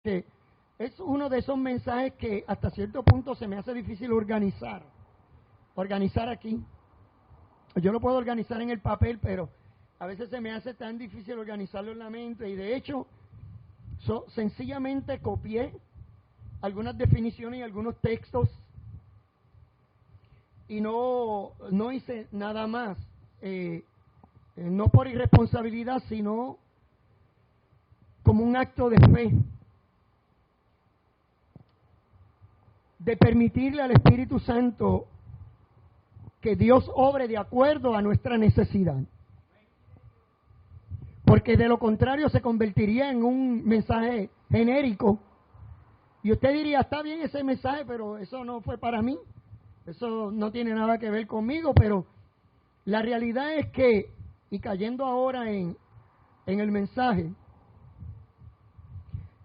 que es uno de esos mensajes que hasta cierto punto se me hace difícil organizar aquí. Yo lo puedo organizar en el papel, pero a veces se me hace tan difícil organizarlo en la mente, y de hecho sencillamente copié algunas definiciones y algunos textos y no hice nada más, no por irresponsabilidad, sino como un acto de fe, de permitirle al Espíritu Santo que Dios obre de acuerdo a nuestra necesidad. Porque de lo contrario se convertiría en un mensaje genérico. Y usted diría, está bien ese mensaje, pero eso no fue para mí. Eso no tiene nada que ver conmigo. Pero la realidad es que, y cayendo ahora en el mensaje,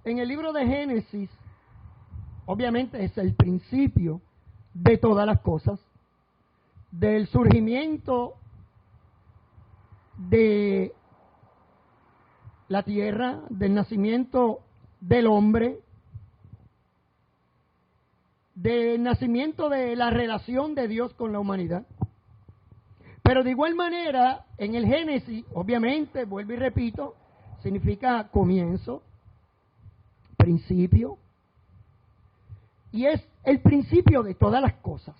en el libro de Génesis, obviamente es el principio de todas las cosas, del surgimiento de la tierra, del nacimiento del hombre, del nacimiento de la relación de Dios con la humanidad. Pero de igual manera, en el Génesis, obviamente, vuelvo y repito, significa comienzo, principio, y es el principio de todas las cosas.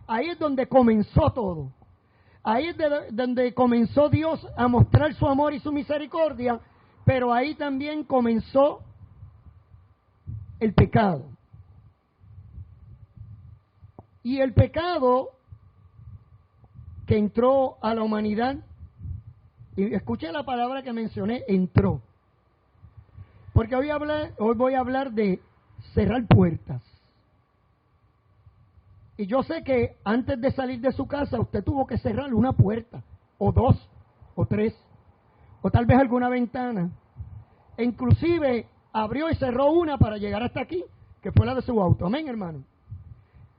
Ahí es donde comenzó todo. Ahí es donde comenzó Dios a mostrar su amor y su misericordia, pero ahí también comenzó el pecado. Y el pecado que entró a la humanidad, y escuché la palabra que mencioné, entró. Porque hoy voy a hablar de cerrar puertas. Y yo sé que antes de salir de su casa usted tuvo que cerrar una puerta, o dos, o tres, o tal vez alguna ventana. E inclusive abrió y cerró una para llegar hasta aquí, que fue la de su auto. Amén, hermano.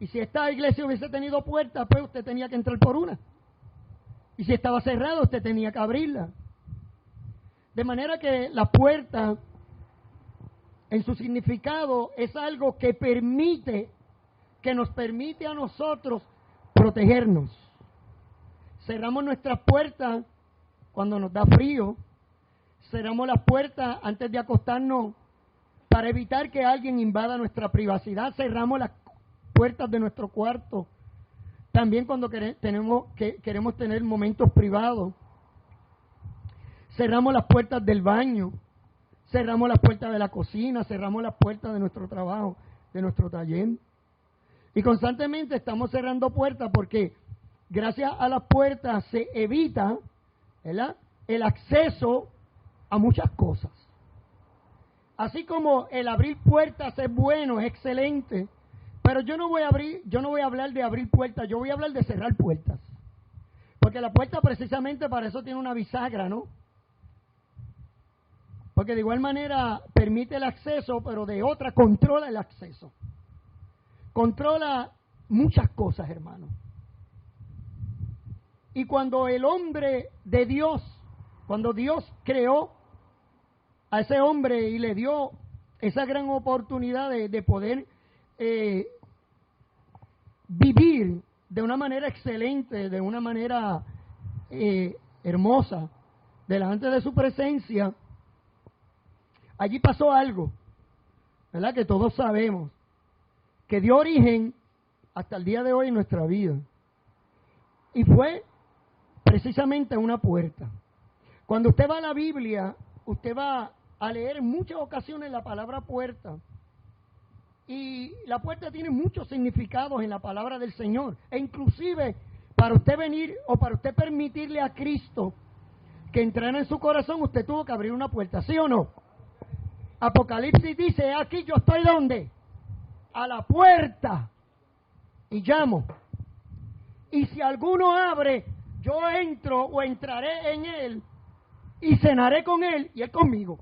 Y si esta iglesia hubiese tenido puerta, pues usted tenía que entrar por una. Y si estaba cerrada, usted tenía que abrirla. De manera que la puerta, en su significado, es algo que nos permite a nosotros protegernos. Cerramos nuestras puertas cuando nos da frío. Cerramos las puertas antes de acostarnos para evitar que alguien invada nuestra privacidad. Cerramos las puertas de nuestro cuarto también cuando queremos tener momentos privados. Cerramos las puertas del baño. Cerramos las puertas de la cocina. Cerramos las puertas de nuestro trabajo, de nuestro taller. Y constantemente estamos cerrando puertas porque gracias a las puertas se evita, ¿verdad?, el acceso a muchas cosas. Así como el abrir puertas es bueno, es excelente, pero yo no voy a hablar de abrir puertas, yo voy a hablar de cerrar puertas. Porque la puerta precisamente para eso tiene una bisagra, ¿no? Porque de igual manera permite el acceso, pero de otra controla el acceso. Controla muchas cosas, hermano. Y cuando el hombre de Dios, cuando Dios creó a ese hombre y le dio esa gran oportunidad de poder vivir de una manera excelente, de una manera hermosa, delante de su presencia, allí pasó algo, ¿verdad?, que todos sabemos, que dio origen hasta el día de hoy en nuestra vida. Y fue precisamente una puerta. Cuando usted va a la Biblia, usted va a leer en muchas ocasiones la palabra puerta. Y la puerta tiene muchos significados en la palabra del Señor. E inclusive, para usted venir o para usted permitirle a Cristo que entrara en su corazón, usted tuvo que abrir una puerta, ¿sí o no? Apocalipsis dice, aquí yo estoy, ¿dónde? A la puerta y llamo. Y si alguno abre, yo entro o entraré en él y cenaré con él y él conmigo.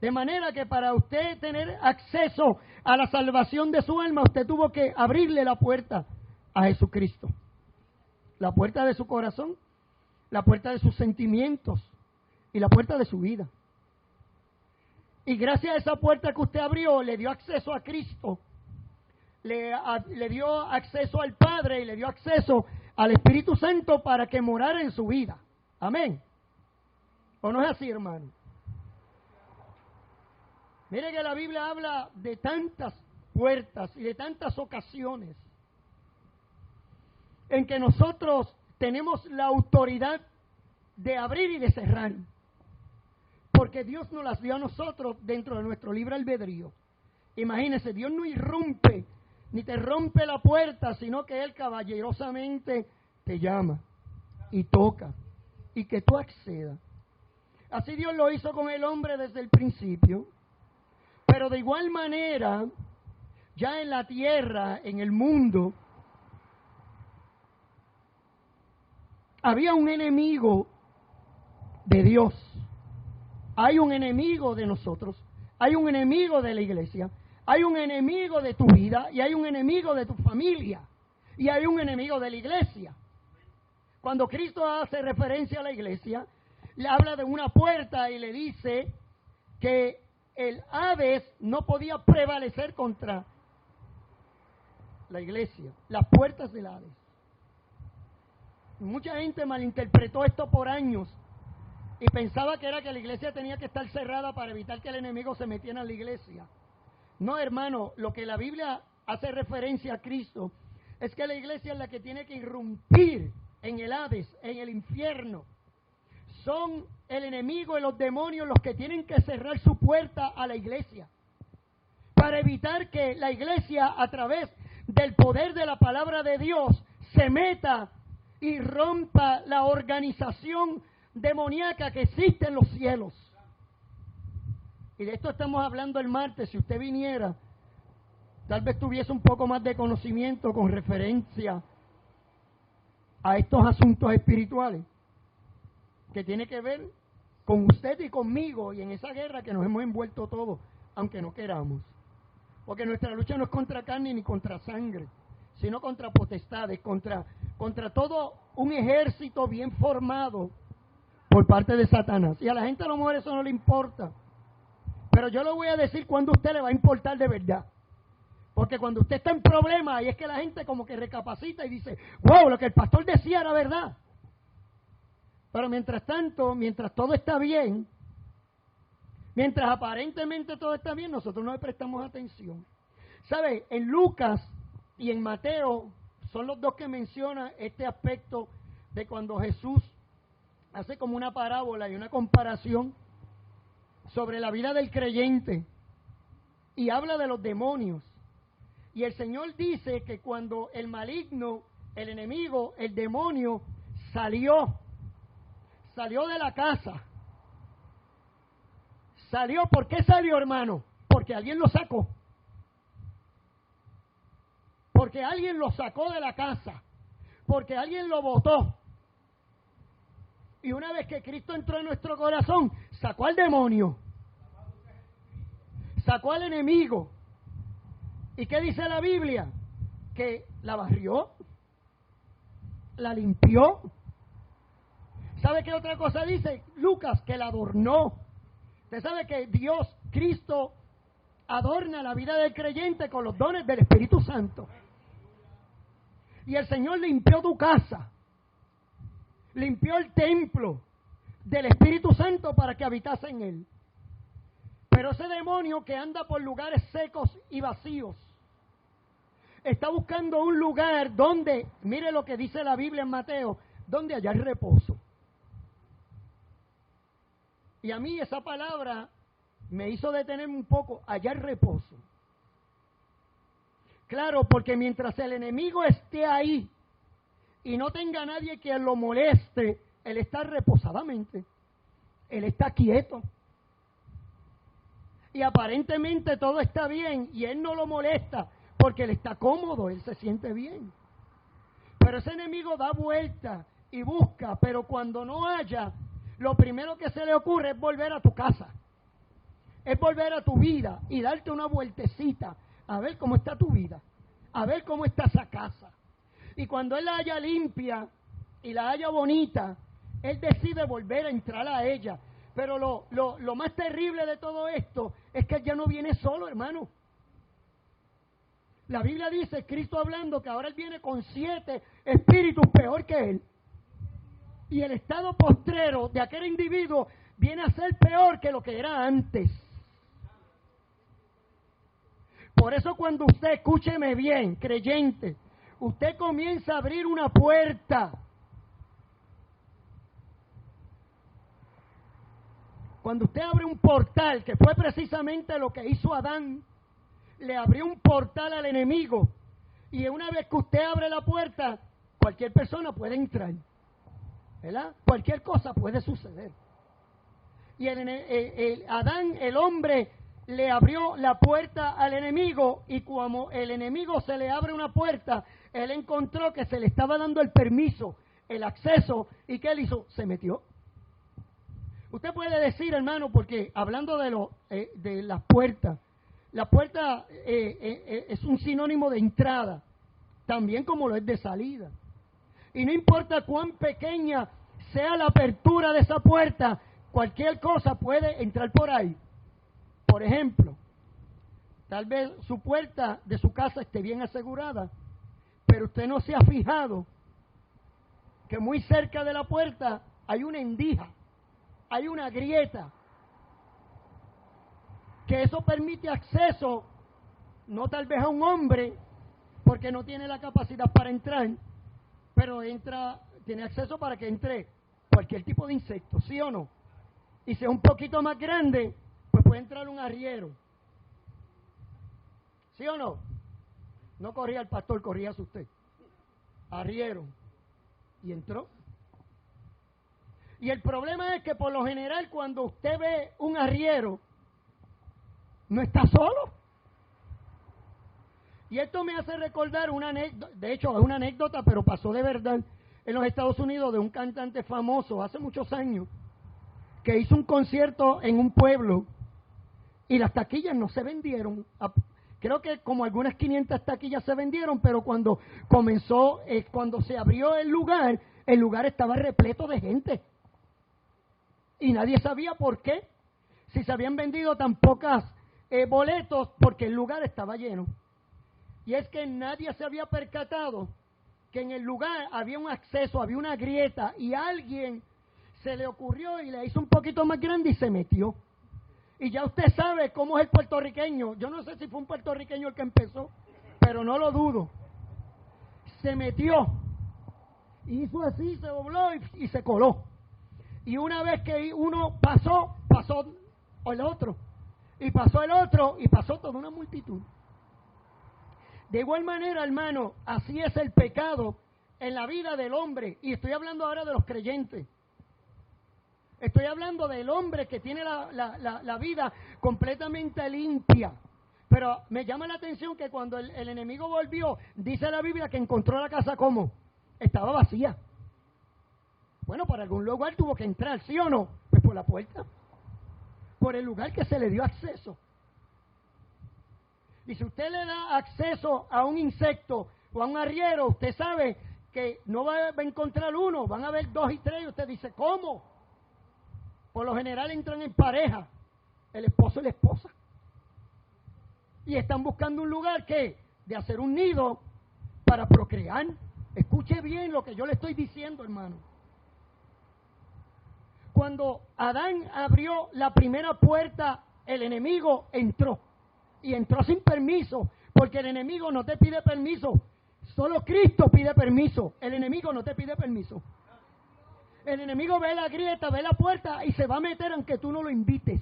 De manera que para usted tener acceso a la salvación de su alma, usted tuvo que abrirle la puerta a Jesucristo. La puerta de su corazón, la puerta de sus sentimientos y la puerta de su vida. Y gracias a esa puerta que usted abrió, le dio acceso a Cristo, le dio acceso al Padre y le dio acceso al Espíritu Santo para que morara en su vida. Amén. ¿O no es así, hermano? Mire que la Biblia habla de tantas puertas y de tantas ocasiones en que nosotros tenemos la autoridad de abrir y de cerrar, porque Dios nos las dio a nosotros dentro de nuestro libre albedrío. Imagínese, Dios no irrumpe ni te rompe la puerta, sino que Él caballerosamente te llama y toca y que tú accedas. Así Dios lo hizo con el hombre desde el principio, pero de igual manera, ya en la tierra, en el mundo, había un enemigo de Dios. Hay un enemigo de nosotros. Hay un enemigo de la iglesia. Hay un enemigo de tu vida y hay un enemigo de tu familia. Y hay un enemigo de la iglesia. Cuando Cristo hace referencia a la iglesia, le habla de una puerta y le dice que el Hades no podía prevalecer contra la iglesia, las puertas del Hades. Mucha gente malinterpretó esto por años y pensaba que era que la iglesia tenía que estar cerrada para evitar que el enemigo se metiera en la iglesia. No, hermano, lo que la Biblia hace referencia a Cristo es que la iglesia es la que tiene que irrumpir en el Hades, en el infierno. Son el enemigo y los demonios los que tienen que cerrar su puerta a la iglesia para evitar que la iglesia, a través del poder de la palabra de Dios, se meta y rompa la organización demoníaca que existe en los cielos. Y de esto estamos hablando el martes. Si usted viniera, tal vez tuviese un poco más de conocimiento con referencia a estos asuntos espirituales que tiene que ver con usted y conmigo y en esa guerra que nos hemos envuelto todos, aunque no queramos. Porque nuestra lucha no es contra carne ni contra sangre, sino contra potestades, contra todo un ejército bien formado por parte de Satanás. Y a la gente a lo mejor eso no le importa. Pero yo le voy a decir cuando a usted le va a importar de verdad. Porque cuando usted está en problemas, ahí es que la gente como que recapacita y dice, wow, lo que el pastor decía era verdad. Pero mientras tanto, mientras todo está bien, mientras aparentemente todo está bien, nosotros no le prestamos atención. ¿Sabe? En Lucas y en Mateo son los dos que mencionan este aspecto de cuando Jesús hace como una parábola y una comparación sobre la vida del creyente y habla de los demonios. Y el Señor dice que cuando el maligno, el enemigo, el demonio salió de la casa. Salió, ¿por qué salió, hermano? Porque alguien lo sacó. Porque alguien lo sacó de la casa. Porque alguien lo botó. Y una vez que Cristo entró en nuestro corazón, sacó al demonio. Sacó al enemigo. ¿Y qué dice la Biblia? Que la barrió, la limpió. ¿Sabe qué otra cosa dice Lucas? Que la adornó. Usted sabe que Dios, Cristo, adorna la vida del creyente con los dones del Espíritu Santo. Y el Señor limpió tu casa. Limpió el templo del Espíritu Santo para que habitase en él. Pero ese demonio que anda por lugares secos y vacíos está buscando un lugar donde, mire lo que dice la Biblia en Mateo, donde haya reposo. Y a mí esa palabra me hizo detenerme un poco, hallar reposo. Claro, porque mientras el enemigo esté ahí y no tenga nadie que lo moleste, él está reposadamente, él está quieto. Y aparentemente todo está bien y él no lo molesta porque él está cómodo, él se siente bien. Pero ese enemigo da vuelta y busca, pero cuando no haya, lo primero que se le ocurre es volver a tu casa, es volver a tu vida y darte una vueltecita a ver cómo está tu vida, a ver cómo está esa casa. Y cuando él la haya limpia y la haya bonita, él decide volver a entrar a ella. Pero lo más terrible de todo esto es que él ya no viene solo, hermano. La Biblia dice, Cristo hablando, que ahora él viene con 7 espíritus peor que él. Y el estado postrero de aquel individuo viene a ser peor que lo que era antes. Por eso cuando usted, escúcheme bien, creyente, usted comienza a abrir una puerta. Cuando usted abre un portal, que fue precisamente lo que hizo Adán, le abrió un portal al enemigo. Y una vez que usted abre la puerta, cualquier persona puede entrar, ¿verdad? Cualquier cosa puede suceder. Y Adán, el hombre, le abrió la puerta al enemigo, y como el enemigo se le abre una puerta, él encontró que se le estaba dando el permiso, el acceso, y ¿qué él hizo? Se metió. Usted puede decir, hermano, porque hablando de las puertas, la puerta es un sinónimo de entrada, también como lo es de salida. Y no importa cuán pequeña sea la apertura de esa puerta, cualquier cosa puede entrar por ahí. Por ejemplo, tal vez su puerta de su casa esté bien asegurada, pero usted no se ha fijado que muy cerca de la puerta hay una endija, hay una grieta, que eso permite acceso, no tal vez a un hombre, porque no tiene la capacidad para entrar, pero tiene acceso para que entre cualquier tipo de insecto, ¿sí o no? Y si es un poquito más grande, pues puede entrar un arriero, ¿sí o no? No corría el pastor, corría usted. Arriero. Y entró. Y el problema es que por lo general cuando usted ve un arriero, no está solo. Y esto me hace recordar una anécdota, de hecho es una anécdota, pero pasó de verdad, en los Estados Unidos, de un cantante famoso hace muchos años, que hizo un concierto en un pueblo y las taquillas no se vendieron. Creo que como algunas 500 taquillas se vendieron, pero cuando comenzó, cuando se abrió el lugar estaba repleto de gente. Y nadie sabía por qué. Si se habían vendido tan pocas boletos, porque el lugar estaba lleno. Y es que nadie se había percatado que en el lugar había un acceso, había una grieta, y a alguien se le ocurrió y le hizo un poquito más grande y se metió. Y ya usted sabe cómo es el puertorriqueño. Yo no sé si fue un puertorriqueño el que empezó, pero no lo dudo. Se metió, hizo así, se dobló y se coló. Y una vez que uno pasó el otro, y pasó el otro, y pasó toda una multitud. De igual manera, hermano, así es el pecado en la vida del hombre. Y estoy hablando ahora de los creyentes. Estoy hablando del hombre que tiene la vida completamente limpia. Pero me llama la atención que cuando el enemigo volvió, dice la Biblia que encontró la casa como estaba vacía. Bueno, por algún lugar tuvo que entrar, ¿sí o no? Pues por la puerta. Por el lugar que se le dio acceso. Y si usted le da acceso a un insecto o a un arriero, usted sabe que no va a encontrar uno, van a haber 2 y 3, y usted dice, ¿cómo? Por lo general entran en pareja, el esposo y la esposa. Y están buscando un lugar de hacer un nido para procrear. Escuche bien lo que yo le estoy diciendo, hermano. Cuando Adán abrió la primera puerta, el enemigo entró. Y entró sin permiso, porque el enemigo no te pide permiso. Solo Cristo pide permiso. El enemigo no te pide permiso. El enemigo ve la grieta, ve la puerta y se va a meter aunque tú no lo invites.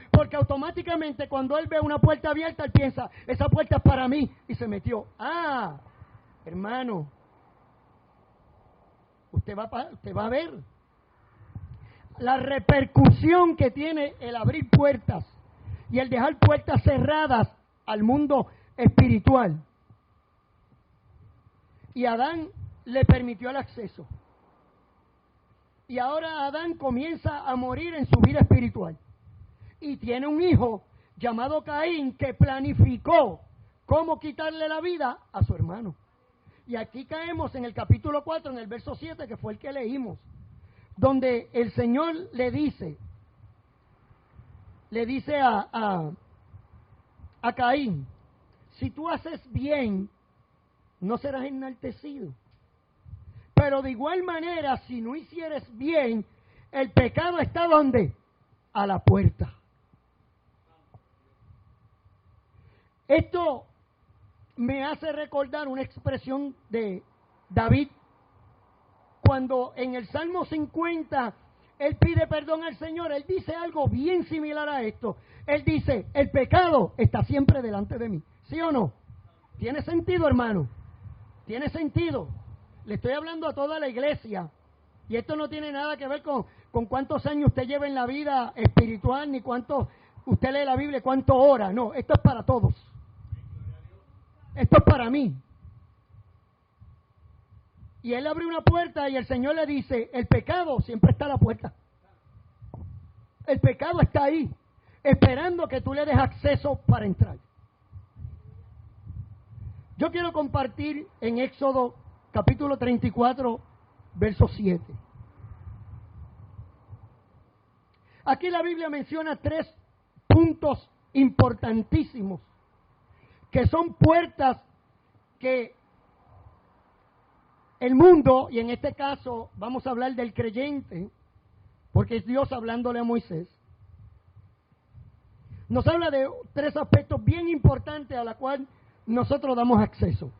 Porque automáticamente cuando él ve una puerta abierta, él piensa, esa puerta es para mí, y se metió. Ah, hermano, usted va a ver la repercusión que tiene el abrir puertas y el dejar puertas cerradas al mundo espiritual. Y Adán le permitió el acceso. Y ahora Adán comienza a morir en su vida espiritual. Y tiene un hijo llamado Caín que planificó cómo quitarle la vida a su hermano. Y aquí caemos en el capítulo 4, en el verso 7, que fue el que leímos, donde el Señor le dice, le dice a Caín, si tú haces bien, no serás enaltecido. Pero de igual manera, si no hicieres bien, el pecado está ¿dónde? A la puerta. Esto me hace recordar una expresión de David, cuando en el Salmo 50 él pide perdón al Señor. Él dice algo bien similar a esto. Él dice, el pecado está siempre delante de mí. ¿Sí o no? ¿Tiene sentido, hermano? ¿Tiene sentido? Le estoy hablando a toda la iglesia. Y esto no tiene nada que ver con cuántos años usted lleva en la vida espiritual, ni cuánto usted lee la Biblia, cuánto ora. No, esto es para todos. Esto es para mí. Y él abre una puerta y el Señor le dice, el pecado siempre está a la puerta. El pecado está ahí, esperando que tú le des acceso para entrar. Yo quiero compartir en Éxodo capítulo 34, verso 7. Aquí la Biblia menciona 3 puntos importantísimos, que son puertas que el mundo, y en este caso vamos a hablar del creyente, porque es Dios hablándole a Moisés, nos habla de 3 aspectos bien importantes a los cuales nosotros damos acceso.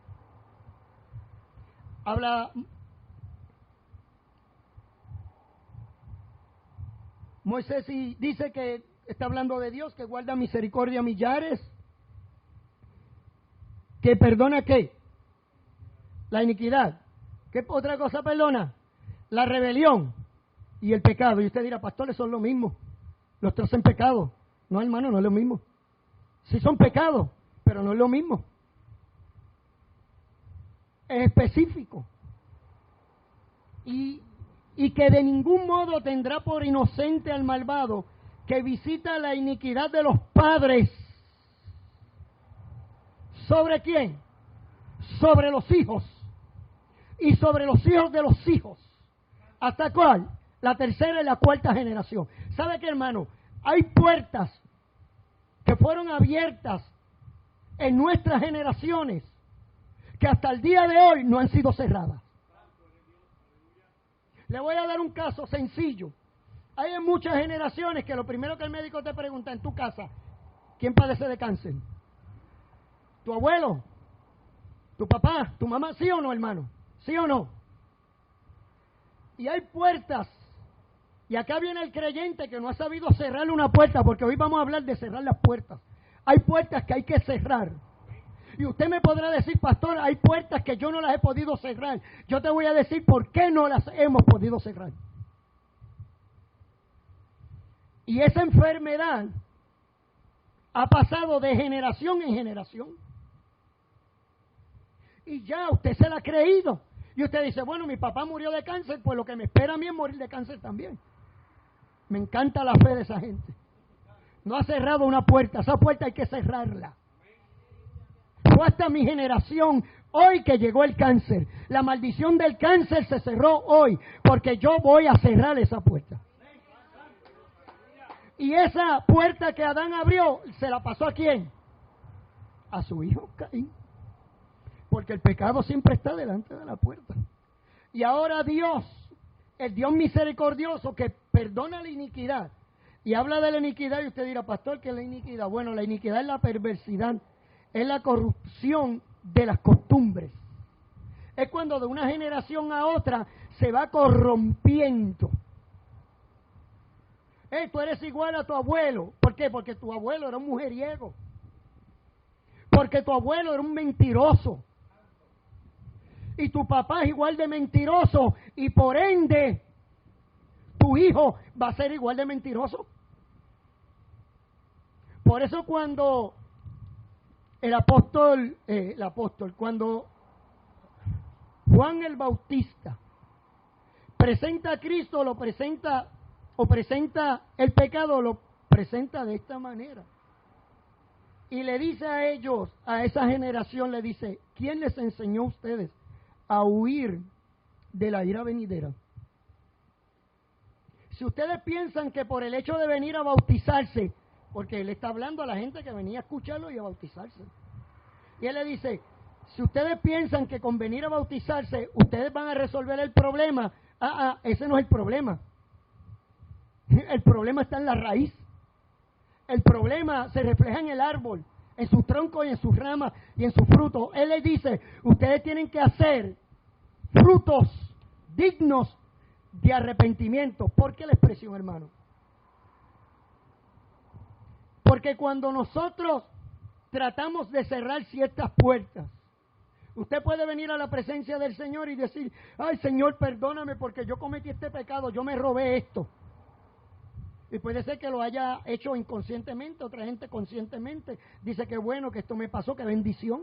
Habla Moisés y dice que está hablando de Dios, que guarda misericordia a millares, que perdona ¿qué? La iniquidad. ¿Qué otra cosa perdona? La rebelión y el pecado. Y usted dirá, pastores, son lo mismo. Los 3 son pecados. No, hermano, no es lo mismo. Sí son pecados, pero no es lo mismo. Es específico. Y que de ningún modo tendrá por inocente al malvado que visita la iniquidad de los padres. ¿Sobre quién? Sobre los hijos. Y sobre los hijos de los hijos. ¿Hasta cuál? La 3ª y la 4ª generación. ¿Sabe qué, hermano? Hay puertas que fueron abiertas en nuestras generaciones que hasta el día de hoy no han sido cerradas. Le voy a dar un caso sencillo. Hay en muchas generaciones que lo primero que el médico te pregunta en tu casa, ¿quién padece de cáncer? ¿Tu abuelo? ¿Tu papá? ¿Tu mamá? ¿Sí o no, hermano? ¿Sí o no? Y hay puertas, y acá viene el creyente que no ha sabido cerrarle una puerta, porque hoy vamos a hablar de cerrar las puertas. Hay puertas que hay que cerrar. Y usted me podrá decir, pastor, hay puertas que yo no las he podido cerrar. Yo te voy a decir por qué no las hemos podido cerrar. Y esa enfermedad ha pasado de generación en generación. Y ya usted se la ha creído. Y usted dice, bueno, mi papá murió de cáncer, pues lo que me espera a mí es morir de cáncer también. Me encanta la fe de esa gente. No ha cerrado una puerta, esa puerta hay que cerrarla. Fue hasta mi generación, hoy que llegó el cáncer. La maldición del cáncer se cerró hoy, porque yo voy a cerrar esa puerta. Y esa puerta que Adán abrió, ¿se la pasó a quién? A su hijo Caín. Porque el pecado siempre está delante de la puerta. Y ahora Dios, el Dios misericordioso que perdona la iniquidad, y habla de la iniquidad, y usted dirá, pastor, ¿qué es la iniquidad? Bueno, la iniquidad es la perversidad, es la corrupción de las costumbres. Es cuando de una generación a otra se va corrompiendo. Tú eres igual a tu abuelo. ¿Por qué? Porque tu abuelo era un mujeriego. Porque tu abuelo era un mentiroso. Y tu papá es igual de mentiroso. Y por ende, tu hijo va a ser igual de mentiroso. Por eso cuando cuando Juan el Bautista presenta a Cristo, lo presenta el pecado, lo presenta de esta manera. Y le dice a ellos, a esa generación, le dice, ¿quién les enseñó a ustedes a huir de la ira venidera? Si ustedes piensan que por el hecho de venir a bautizarse Porque él está hablando a la gente que venía a escucharlo y a bautizarse. Y él le dice, si ustedes piensan que con venir a bautizarse ustedes van a resolver el problema, ese no es el problema. El problema está en la raíz. El problema se refleja en el árbol, en su tronco y en sus ramas y en sus frutos. Él les dice, ustedes tienen que hacer frutos dignos de arrepentimiento. ¿Por qué la expresión, hermano? Porque cuando nosotros tratamos de cerrar ciertas puertas, usted puede venir a la presencia del Señor y decir, ay Señor, perdóname porque yo cometí este pecado, yo me robé esto. Y puede ser que lo haya hecho inconscientemente, otra gente conscientemente. Dice que bueno, que esto me pasó, que bendición.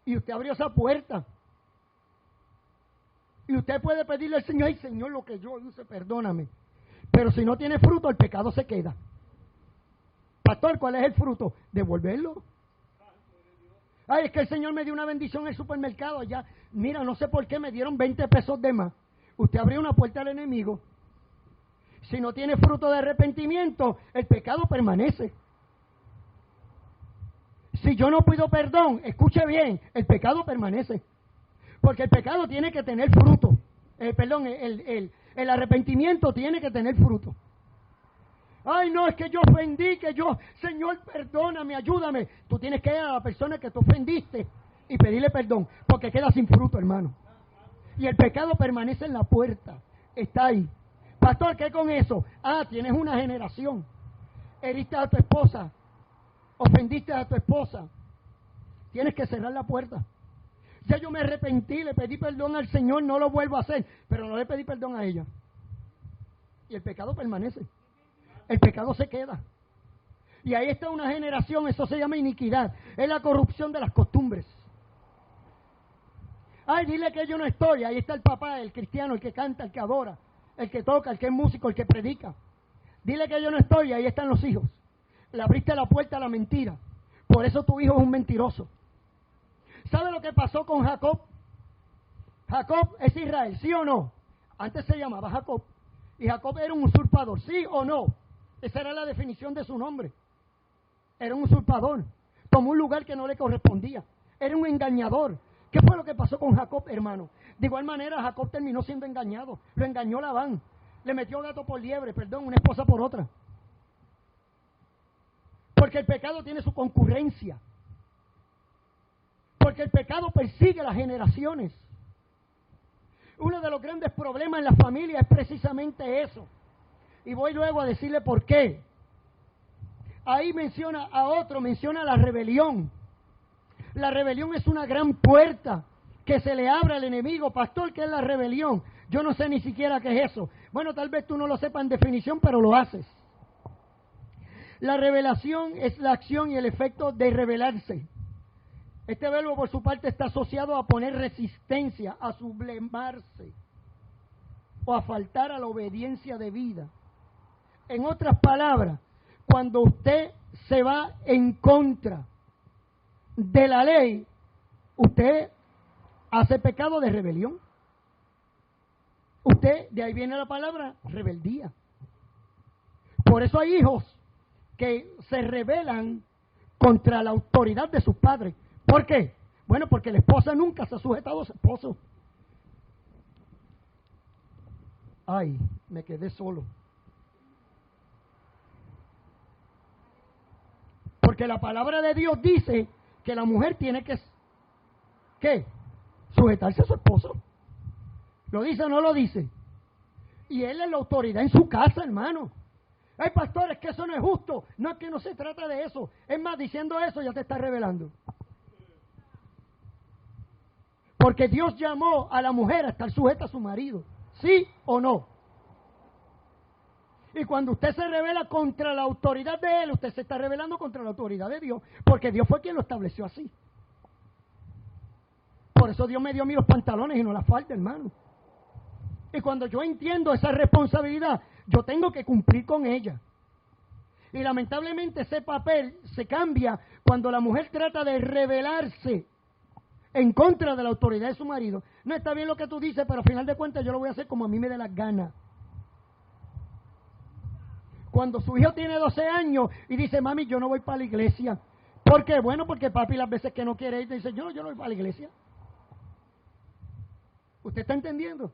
Y usted abrió esa puerta. Y usted puede pedirle al Señor, ay Señor, lo que yo hice, perdóname. Pero si no tiene fruto, el pecado se queda. Pastor, ¿cuál es el fruto? Devolverlo. Ay, es que el Señor me dio una bendición en el supermercado. Ya, mira, no sé por qué me dieron 20 pesos de más. Usted abrió una puerta al enemigo. Si no tiene fruto de arrepentimiento, el pecado permanece. Si yo no pido perdón, escuche bien, el pecado permanece. Porque el pecado tiene que tener fruto. El arrepentimiento tiene que tener fruto. Ay, no, es que yo ofendí, Señor, perdóname, ayúdame. Tú tienes que ir a la persona que te ofendiste y pedirle perdón, porque queda sin fruto, hermano. Y el pecado permanece en la puerta, está ahí. Pastor, ¿qué con eso? Tienes una generación. Heriste a tu esposa, ofendiste a tu esposa. Tienes que cerrar la puerta. Ya yo me arrepentí, le pedí perdón al Señor, no lo vuelvo a hacer, pero no le pedí perdón a ella. Y el pecado permanece. El pecado se queda. Y ahí está una generación, eso se llama iniquidad. Es la corrupción de las costumbres. Ay, dile que yo no estoy. Ahí está el papá, el cristiano, el que canta, el que adora, el que toca, el que es músico, el que predica. Dile que yo no estoy. Ahí están los hijos. Le abriste la puerta a la mentira. Por eso tu hijo es un mentiroso. ¿Sabe lo que pasó con Jacob? Jacob es Israel, ¿sí o no? Antes se llamaba Jacob. Y Jacob era un usurpador, ¿sí o no? Esa era la definición de su nombre. Era un usurpador. Tomó un lugar que no le correspondía. Era un engañador. ¿Qué fue lo que pasó con Jacob, hermano? De igual manera, Jacob terminó siendo engañado. Lo engañó Labán. Le metió gato por liebre, una esposa por otra. Porque el pecado tiene su concurrencia. Porque el pecado persigue las generaciones. Uno de los grandes problemas en la familia es precisamente eso. Y voy luego a decirle por qué. Ahí menciona la rebelión. La rebelión es una gran puerta que se le abre al enemigo. Pastor, ¿qué es la rebelión? Yo no sé ni siquiera qué es eso. Bueno, tal vez tú no lo sepas en definición, pero lo haces. La revelación es la acción y el efecto de rebelarse. Este verbo por su parte está asociado a poner resistencia, a sublemarse o a faltar a la obediencia debida. En otras palabras, cuando usted se va en contra de la ley, usted hace pecado de rebelión. De ahí viene la palabra rebeldía. Por eso hay hijos que se rebelan contra la autoridad de sus padres. ¿Por qué? Bueno, porque la esposa nunca se ha sujetado a su esposo. Ay, me quedé solo. Porque la palabra de Dios dice que la mujer tiene que, ¿qué? Sujetarse a su esposo. ¿Lo dice o no lo dice? Y él es la autoridad en su casa, hermano. Ay, pastor, es que eso no es justo. No, es que no se trata de eso. Es más, diciendo eso ya te está revelando. Porque Dios llamó a la mujer a estar sujeta a su marido. ¿Sí o no? Y cuando usted se revela contra la autoridad de él, usted se está rebelando contra la autoridad de Dios. Porque Dios fue quien lo estableció así. Por eso Dios me dio a mí los pantalones y no la falda, hermano. Y cuando yo entiendo esa responsabilidad, yo tengo que cumplir con ella. Y lamentablemente ese papel se cambia cuando la mujer trata de rebelarse en contra de la autoridad de su marido. No está bien lo que tú dices, pero al final de cuentas yo lo voy a hacer como a mí me dé la gana. Cuando su hijo tiene 12 años y dice, mami, yo no voy para la iglesia. ¿Por qué? Bueno, porque papi las veces que no quiere ir, dice, yo no voy para la iglesia. ¿Usted está entendiendo?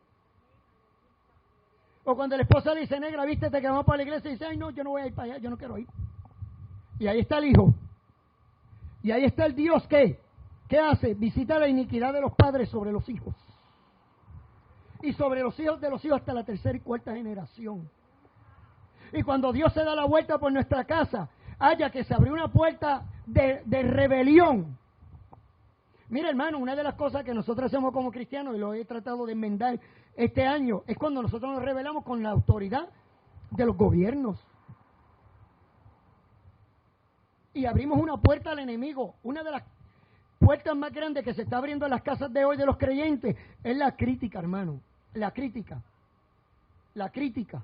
O cuando la esposa le dice, negra, vístete que vamos para la iglesia, y dice, ay, no, yo no voy a ir para allá, yo no quiero ir. Y ahí está el hijo. Y ahí está el Dios que, ¿qué hace? Visita la iniquidad de los padres sobre los hijos. Y sobre los hijos de los hijos hasta la tercera y cuarta generación. Y cuando Dios se da la vuelta por nuestra casa, haya que se abrió una puerta de rebelión. Mira, hermano, una de las cosas que nosotros hacemos como cristianos, y lo he tratado de enmendar este año, es cuando nosotros nos rebelamos con la autoridad de los gobiernos. Y abrimos una puerta al enemigo. Una de las puertas más grandes que se está abriendo en las casas de hoy de los creyentes es la crítica, hermano. La crítica. La crítica.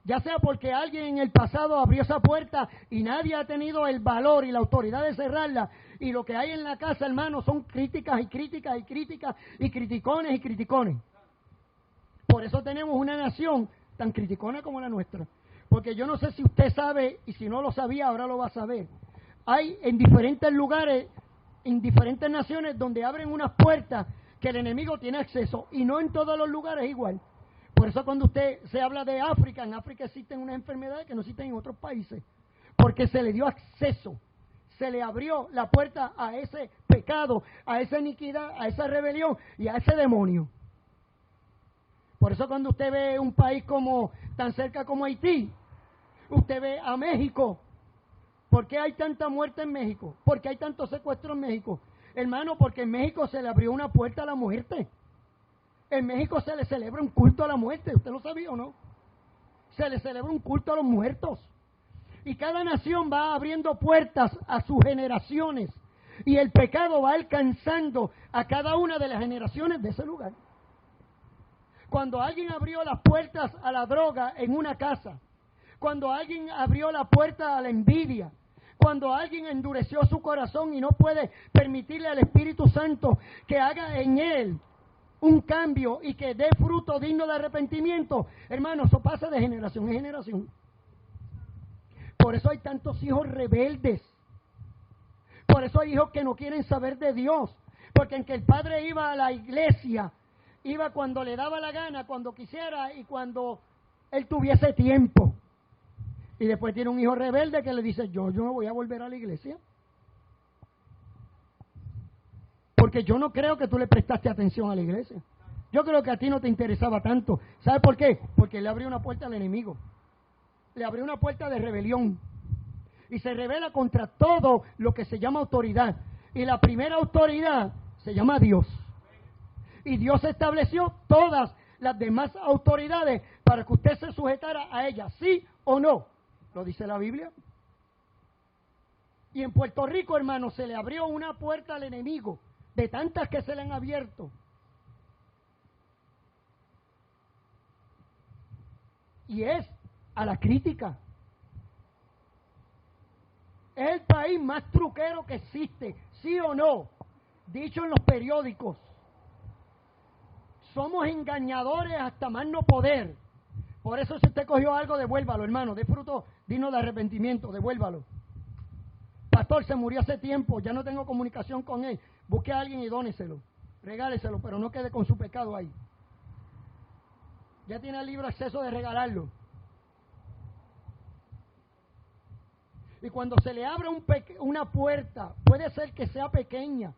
Ya sea porque alguien en el pasado abrió esa puerta y nadie ha tenido el valor y la autoridad de cerrarla. Y lo que hay en la casa, hermano, son críticas y críticas y críticas y criticones y criticones. Por eso tenemos una nación tan criticona como la nuestra. Porque yo no sé si usted sabe, y si no lo sabía, ahora lo va a saber. Hay en diferentes lugares, en diferentes naciones, donde abren unas puertas que el enemigo tiene acceso. Y no en todos los lugares igual. Por eso cuando usted se habla de África, en África existen unas enfermedades que no existen en otros países. Porque se le dio acceso. Se le abrió la puerta a ese pecado, a esa iniquidad, a esa rebelión y a ese demonio. Por eso cuando usted ve un país como tan cerca como Haití, usted ve a México. ¿Por qué hay tanta muerte en México? ¿Por qué hay tanto secuestro en México? Hermano, porque en México se le abrió una puerta a la muerte. En México se le celebra un culto a la muerte. ¿Usted lo sabía o no? Se le celebra un culto a los muertos. Y cada nación va abriendo puertas a sus generaciones. Y el pecado va alcanzando a cada una de las generaciones de ese lugar. Cuando alguien abrió las puertas a la droga en una casa, cuando alguien abrió la puerta a la envidia, cuando alguien endureció su corazón y no puede permitirle al Espíritu Santo que haga en él un cambio y que dé fruto digno de arrepentimiento, hermano, eso pasa de generación en generación. Por eso hay tantos hijos rebeldes. Por eso hay hijos que no quieren saber de Dios. Porque en que el padre iba a la iglesia, iba cuando le daba la gana, cuando quisiera y cuando él tuviese tiempo. Y después tiene un hijo rebelde que le dice, yo no voy a volver a la iglesia. Porque yo no creo que tú le prestaste atención a la iglesia. Yo creo que a ti no te interesaba tanto. ¿Sabe por qué? Porque le abrió una puerta al enemigo. Le abrió una puerta de rebelión. Y se rebela contra todo lo que se llama autoridad. Y la primera autoridad se llama Dios. Y Dios estableció todas las demás autoridades para que usted se sujetara a ellas, ¿sí o no? ¿Lo dice la Biblia? Y en Puerto Rico, hermano, se le abrió una puerta al enemigo, de tantas que se le han abierto. Y es a la crítica. Es el país más truquero que existe, ¿sí o no? Dicho en los periódicos. Somos engañadores hasta más no poder. Por eso si usted cogió algo, devuélvalo, hermano. De fruto digno de arrepentimiento, devuélvalo. Pastor, se murió hace tiempo, ya no tengo comunicación con él. Busque a alguien y dóneselo. Regáleselo, pero no quede con su pecado ahí. Ya tiene el libre acceso de regalarlo. Y cuando se le abre una puerta, puede ser que sea pequeña.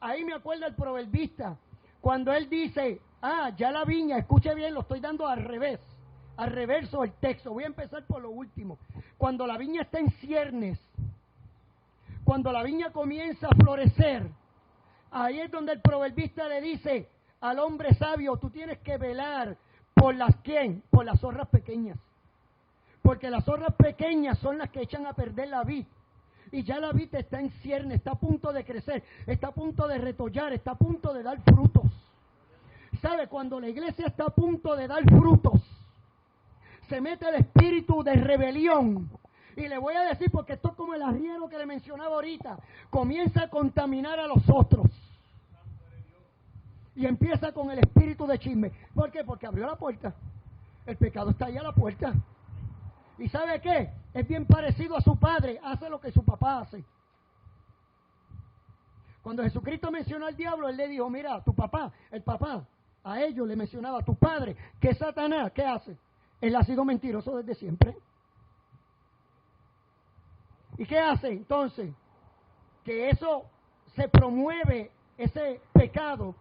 Ahí me acuerdo el proverbista, cuando él dice, ya la viña, escuche bien, lo estoy dando al revés, al reverso el texto. Voy a empezar por lo último. Cuando la viña está en ciernes, cuando la viña comienza a florecer, ahí es donde el proverbista le dice al hombre sabio, tú tienes que velar por las ¿quién? Por las zorras pequeñas. Porque las zorras pequeñas son las que echan a perder la vid. Y ya la vid está en cierne, está a punto de crecer, está a punto de retollar, está a punto de dar frutos. ¿Sabe? Cuando la iglesia está a punto de dar frutos, se mete el espíritu de rebelión. Y le voy a decir, porque esto es como el arriero que le mencionaba ahorita, comienza a contaminar a los otros. Y empieza con el espíritu de chisme. ¿Por qué? Porque abrió la puerta. El pecado está ahí a la puerta. ¿Y sabe qué? Es bien parecido a su padre, hace lo que su papá hace. Cuando Jesucristo mencionó al diablo, él le dijo, mira, tu papá, el papá, a ellos le mencionaba, tu padre, que es Satanás, ¿qué hace? Él ha sido mentiroso desde siempre. ¿Y qué hace entonces? Que eso se promueve, ese pecado,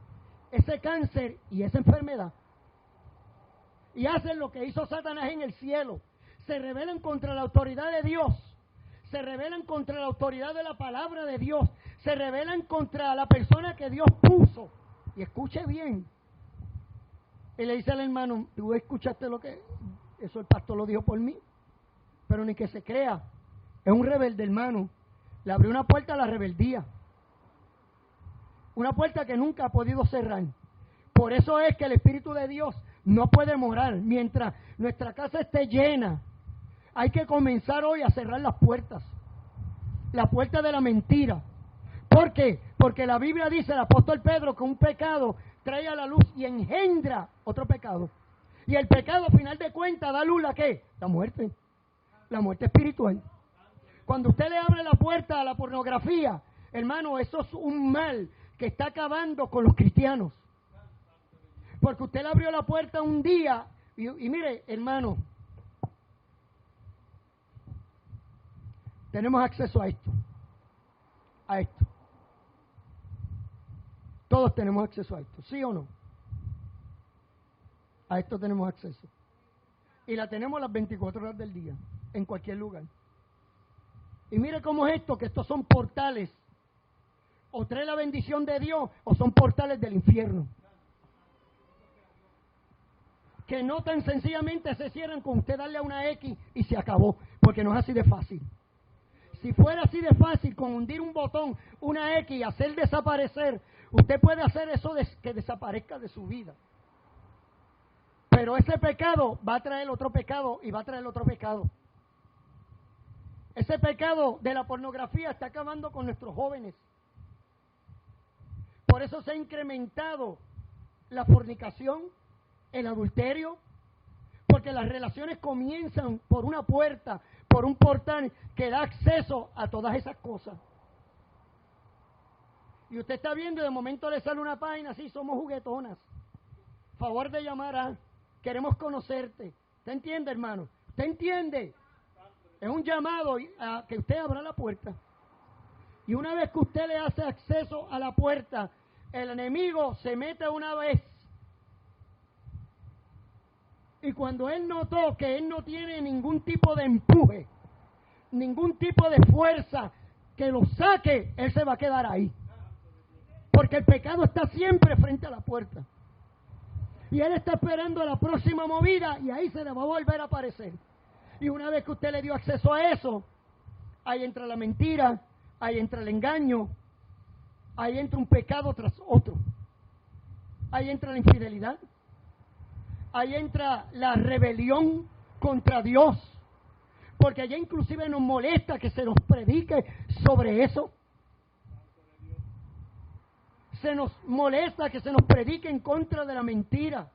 ese cáncer y esa enfermedad. Y hacen lo que hizo Satanás en el cielo. Se rebelan contra la autoridad de Dios. Se rebelan contra la autoridad de la palabra de Dios. Se rebelan contra la persona que Dios puso. Y escuche bien. Y le dice al hermano, ¿tú escuchaste lo que? Eso el pastor lo dijo por mí. Pero ni que se crea. Es un rebelde, hermano. Le abrió una puerta a la rebeldía. Una puerta que nunca ha podido cerrar. Por eso es que el Espíritu de Dios no puede morar. Mientras nuestra casa esté llena, hay que comenzar hoy a cerrar las puertas. La puerta de la mentira. ¿Por qué? Porque la Biblia dice, el apóstol Pedro, que un pecado trae a la luz y engendra otro pecado. Y el pecado, a final de cuentas, da luz, ¿la qué? La muerte. La muerte espiritual. Cuando usted le abre la puerta a la pornografía, hermano, eso es un mal que está acabando con los cristianos. Porque usted le abrió la puerta un día y mire, hermano, tenemos acceso a esto. A esto. Todos tenemos acceso a esto, ¿sí o no? A esto tenemos acceso. Y la tenemos las 24 horas del día, en cualquier lugar. Y mire cómo es esto, que estos son portales. O trae la bendición de Dios, o son portales del infierno. Que no tan sencillamente se cierran con usted darle a una X y se acabó, porque no es así de fácil. Si fuera así de fácil, con hundir un botón, una X y hacer desaparecer, usted puede hacer eso que desaparezca de su vida. Pero ese pecado va a traer otro pecado y va a traer otro pecado. Ese pecado de la pornografía está acabando con nuestros jóvenes. Por eso se ha incrementado la fornicación, el adulterio, porque las relaciones comienzan por una puerta, por un portal que da acceso a todas esas cosas. Y usted está viendo y de momento le sale una página así, somos juguetonas. Favor de llamar a, queremos conocerte. ¿Usted entiende, hermano? ¿Usted entiende? Es un llamado a que usted abra la puerta. Y una vez que usted le hace acceso a la puerta, el enemigo se mete una vez. Y cuando él notó que él no tiene ningún tipo de empuje, ningún tipo de fuerza que lo saque, él se va a quedar ahí. Porque el pecado está siempre frente a la puerta. Y él está esperando la próxima movida y ahí se le va a volver a aparecer. Y una vez que usted le dio acceso a eso, ahí entra la mentira, ahí entra el engaño, ahí entra un pecado tras otro. Ahí entra la infidelidad. Ahí entra la rebelión contra Dios. Porque allá inclusive nos molesta que se nos predique sobre eso. Se nos molesta que se nos predique en contra de la mentira.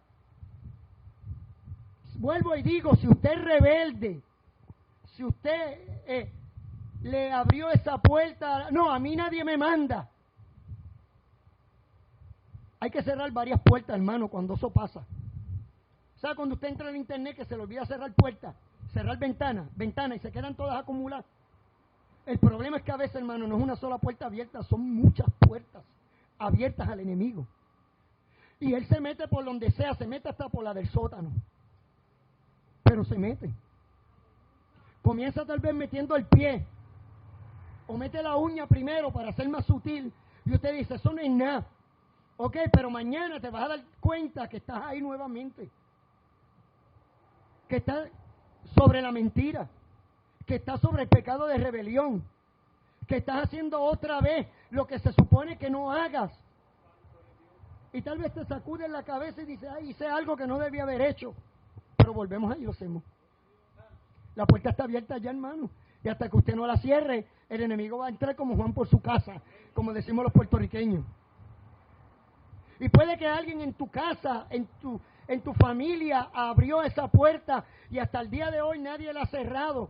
Vuelvo y digo, si usted es rebelde, si usted le abrió esa puerta, no, a mí nadie me manda. Hay que cerrar varias puertas, hermano, cuando eso pasa. ¿Sabe cuando usted entra en internet que se le olvida cerrar puertas, cerrar ventanas y se quedan todas acumuladas? El problema es que a veces, hermano, no es una sola puerta abierta, son muchas puertas abiertas al enemigo. Y él se mete por donde sea, se mete hasta por la del sótano. Pero se mete. Comienza tal vez metiendo el pie. O mete la uña primero para ser más sutil. Y usted dice, eso no es nada. Ok, pero mañana te vas a dar cuenta que estás ahí nuevamente. Que estás sobre la mentira. Que estás sobre el pecado de rebelión. Que estás haciendo otra vez lo que se supone que no hagas. Y tal vez te sacudes la cabeza y dices, ay, hice algo que no debía haber hecho. Pero volvemos ahí y lo hacemos. La puerta está abierta ya, hermano. Y hasta que usted no la cierre, el enemigo va a entrar como Juan por su casa, como decimos los puertorriqueños. Y puede que alguien en tu casa, en tu familia abrió esa puerta y hasta el día de hoy nadie la ha cerrado.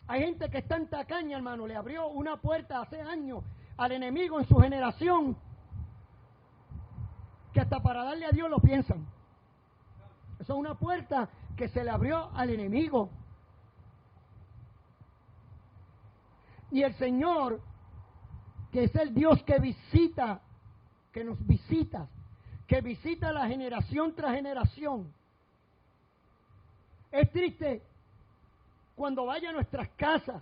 Hay gente que es tan tacaña, hermano, le abrió una puerta hace años al enemigo en su generación, que hasta para darle a Dios lo piensan. Eso es una puerta que se le abrió al enemigo. Y el Señor, que es el Dios que visita, que nos visita, que visita la generación tras generación. Es triste cuando vaya a nuestras casas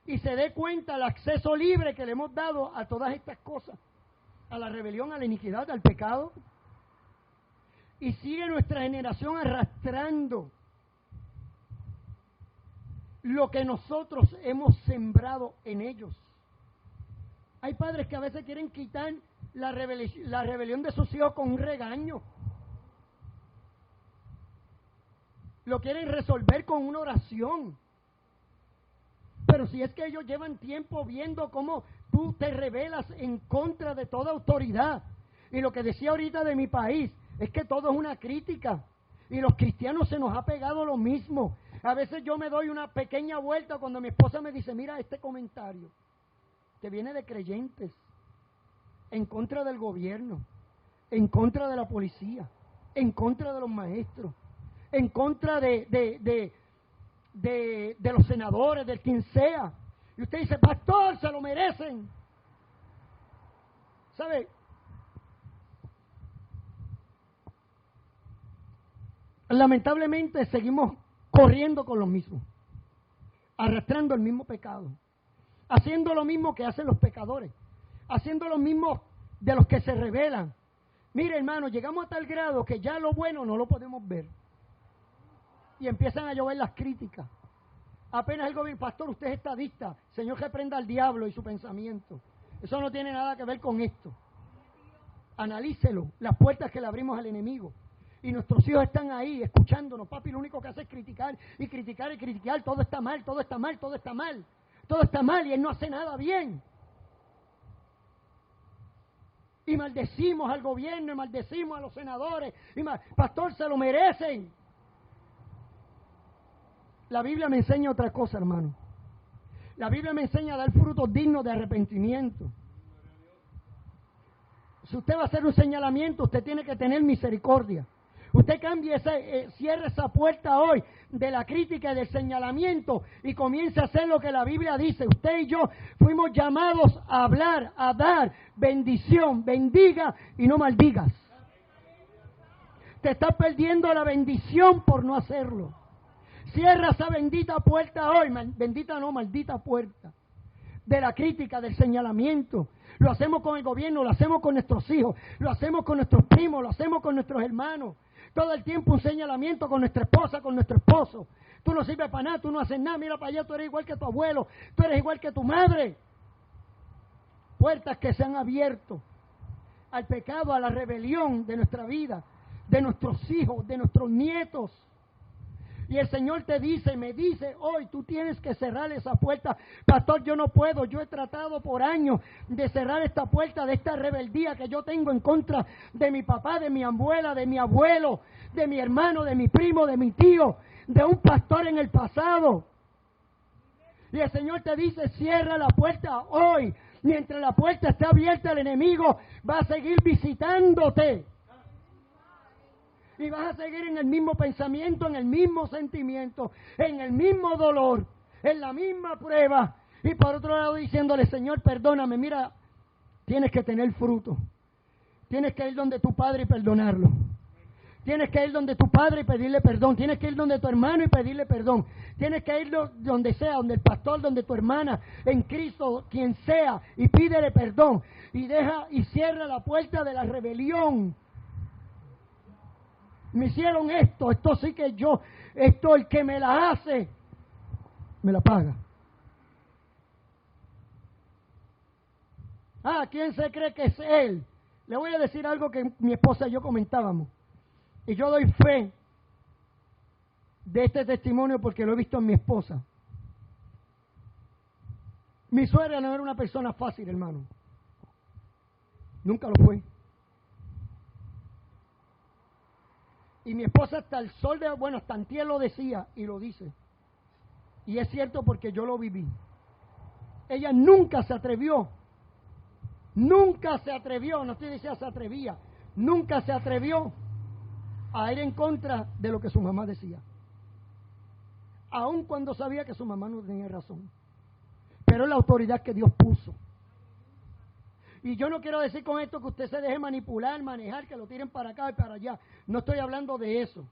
y se dé cuenta del acceso libre que le hemos dado a todas estas cosas, a la rebelión, a la iniquidad, al pecado, y sigue nuestra generación arrastrando lo que nosotros hemos sembrado en ellos. Hay padres que a veces quieren quitar la rebelión de sus hijos con un regaño. Lo quieren resolver con una oración. Pero si es que ellos llevan tiempo viendo cómo tú te rebelas en contra de toda autoridad. Y lo que decía ahorita de mi país es que todo es una crítica. Y los cristianos se nos ha pegado lo mismo. A veces yo me doy una pequeña vuelta cuando mi esposa me dice, mira este comentario, que viene de creyentes, en contra del gobierno, en contra de la policía, en contra de los maestros, en contra de los senadores, del quien sea. Y usted dice, pastor, se lo merecen. ¿Sabe? Lamentablemente seguimos corriendo con lo mismo, arrastrando el mismo pecado, haciendo lo mismo que hacen los pecadores, haciendo lo mismo de los que se rebelan. Mire, hermano, llegamos a tal grado que ya lo bueno no lo podemos ver. Y empiezan a llover las críticas. Apenas el gobierno, pastor, usted es estadista, Señor, reprenda al diablo y su pensamiento. Eso no tiene nada que ver con esto. Analícelo, las puertas que le abrimos al enemigo. Y nuestros hijos están ahí escuchándonos. Papi, lo único que hace es criticar y criticar y criticar. Todo está mal, todo está mal, todo está mal. Todo está mal y él no hace nada bien. Y maldecimos al gobierno y maldecimos a los senadores. Pastor, se lo merecen. La Biblia me enseña otra cosa, hermano. La Biblia me enseña a dar frutos dignos de arrepentimiento. Si usted va a hacer un señalamiento, usted tiene que tener misericordia. Usted cambie cierre esa puerta hoy de la crítica y del señalamiento y comience a hacer lo que la Biblia dice. Usted y yo fuimos llamados a hablar, a dar bendición. Bendiga y no maldigas. Te estás perdiendo la bendición por no hacerlo. Cierra esa bendita puerta hoy, bendita no, maldita puerta, de la crítica, del señalamiento. Lo hacemos con el gobierno, lo hacemos con nuestros hijos, lo hacemos con nuestros primos, lo hacemos con nuestros hermanos. Todo el tiempo un señalamiento con nuestra esposa, con nuestro esposo. Tú no sirves para nada, tú no haces nada, mira para allá, tú eres igual que tu abuelo, tú eres igual que tu madre. Puertas que se han abierto al pecado, a la rebelión de nuestra vida, de nuestros hijos, de nuestros nietos. Y el Señor te dice, me dice, hoy tú tienes que cerrar esa puerta. Pastor, yo no puedo, yo he tratado por años de cerrar esta puerta de esta rebeldía que yo tengo en contra de mi papá, de mi abuela, de mi abuelo, de mi hermano, de mi primo, de mi tío, de un pastor en el pasado. Y el Señor te dice, cierra la puerta hoy. Mientras la puerta esté abierta, el enemigo va a seguir visitándote. Y vas a seguir en el mismo pensamiento, en el mismo sentimiento, en el mismo dolor, en la misma prueba. Y por otro lado diciéndole, Señor, perdóname, mira, tienes que tener fruto. Tienes que ir donde tu padre y perdonarlo. Tienes que ir donde tu padre y pedirle perdón. Tienes que ir donde tu hermano y pedirle perdón. Tienes que ir donde sea, donde el pastor, donde tu hermana, en Cristo, quien sea, y pídele perdón. Y deja y cierra la puerta de la rebelión. Me hicieron esto sí que esto el que me la hace, me la paga. ¿Quién se cree que es él? Le voy a decir algo que mi esposa y yo comentábamos. Y yo doy fe de este testimonio porque lo he visto en mi esposa. Mi suegra no era una persona fácil, hermano. Nunca lo fue. Y mi esposa hasta el sol de, bueno, hasta antier lo decía y lo dice. Y es cierto porque yo lo viví. Ella nunca se atrevió, no estoy diciendo se atrevía, nunca se atrevió a ir en contra de lo que su mamá decía. Aun cuando sabía que su mamá no tenía razón. Pero es la autoridad que Dios puso. Y yo no quiero decir con esto que usted se deje manipular, manejar, que lo tiren para acá y para allá. No estoy hablando de eso.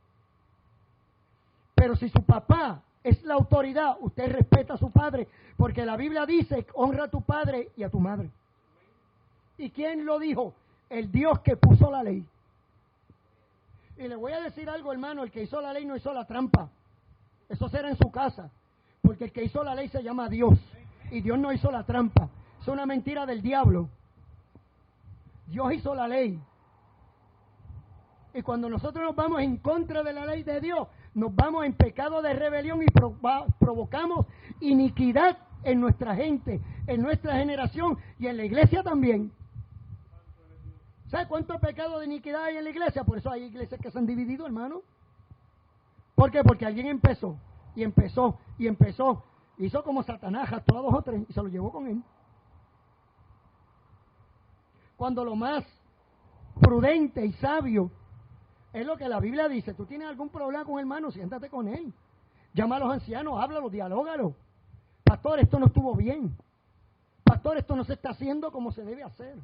Pero si su papá es la autoridad, usted respeta a su padre, porque la Biblia dice, honra a tu padre y a tu madre. ¿Y quién lo dijo? El Dios que puso la ley. Y le voy a decir algo, hermano, el que hizo la ley no hizo la trampa. Eso será en su casa, porque el que hizo la ley se llama Dios, y Dios no hizo la trampa. Es una mentira del diablo. Dios hizo la ley. Y cuando nosotros nos vamos en contra de la ley de Dios, nos vamos en pecado de rebelión y provocamos iniquidad en nuestra gente, en nuestra generación y en la iglesia también. ¿Sabe cuánto pecado de iniquidad hay en la iglesia? Por eso hay iglesias que se han dividido, hermano. ¿Por qué? Porque alguien empezó, y empezó, y empezó. Hizo como Satanás, arrastró a 2 o 3 y se lo llevó con él. Cuando lo más prudente y sabio es lo que la Biblia dice. Tú tienes algún problema con el hermano, siéntate con él. Llama a los ancianos, háblalo, dialógalo. Pastor, esto no estuvo bien. Pastor, esto no se está haciendo como se debe hacer.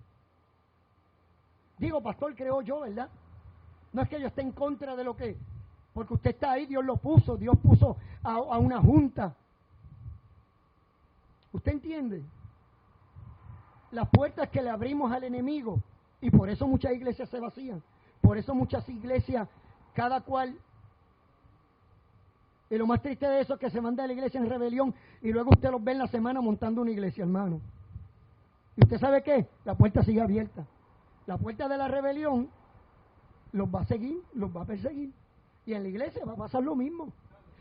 Digo, pastor, creo yo, ¿verdad? No es que yo esté en contra de lo que... Porque usted está ahí, Dios lo puso. Dios puso a una junta. ¿Usted entiende? Las puertas que le abrimos al enemigo. Y por eso muchas iglesias se vacían. Por eso muchas iglesias, cada cual... Y lo más triste de eso es que se manda a la iglesia en rebelión y luego usted los ve en la semana montando una iglesia, hermano. ¿Y usted sabe qué? La puerta sigue abierta. La puerta de la rebelión los va a seguir, los va a perseguir. Y en la iglesia va a pasar lo mismo.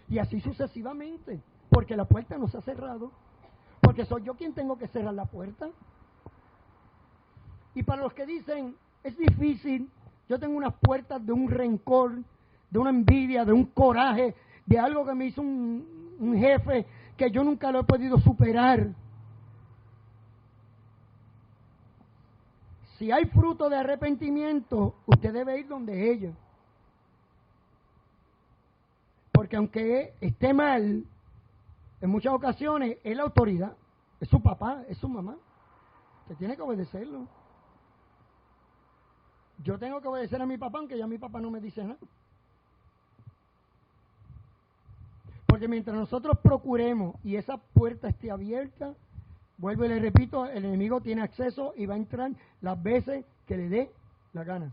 Y así sucesivamente. Porque la puerta no se ha cerrado. Porque soy yo quien tengo que cerrar la puerta. Y para los que dicen, es difícil, yo tengo unas puertas de un rencor, de una envidia, de un coraje, de algo que me hizo un jefe que yo nunca lo he podido superar. Si hay fruto de arrepentimiento, usted debe ir donde ella. Porque aunque esté mal, en muchas ocasiones es la autoridad, es su papá, es su mamá. Usted tiene que obedecerlo. Yo tengo que obedecer a mi papá, aunque ya mi papá no me dice nada. Porque mientras nosotros procuremos y esa puerta esté abierta, vuelvo y le repito, el enemigo tiene acceso y va a entrar las veces que le dé la gana.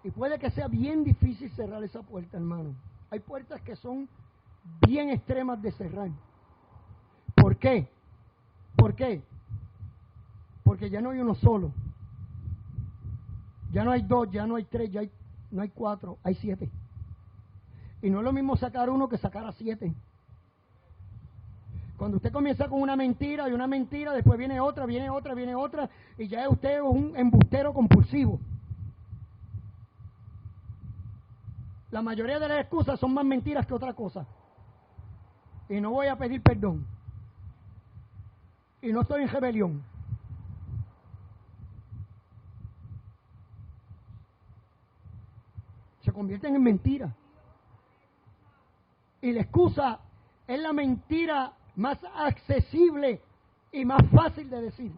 Y puede que sea bien difícil cerrar esa puerta, hermano. Hay puertas que son bien extremas de cerrar. ¿Por qué? ¿Por qué? Porque ya no hay uno solo. Ya no hay 2, ya no hay 3, ya no hay 4, hay 7. Y no es lo mismo sacar uno que sacar a 7. Cuando usted comienza con una mentira y una mentira, después viene otra, viene otra, viene otra, y ya usted es un embustero compulsivo. La mayoría de las excusas son más mentiras que otra cosa. Y no voy a pedir perdón. Y no estoy en rebelión. Se convierten en mentiras. Y la excusa es la mentira más accesible y más fácil de decir.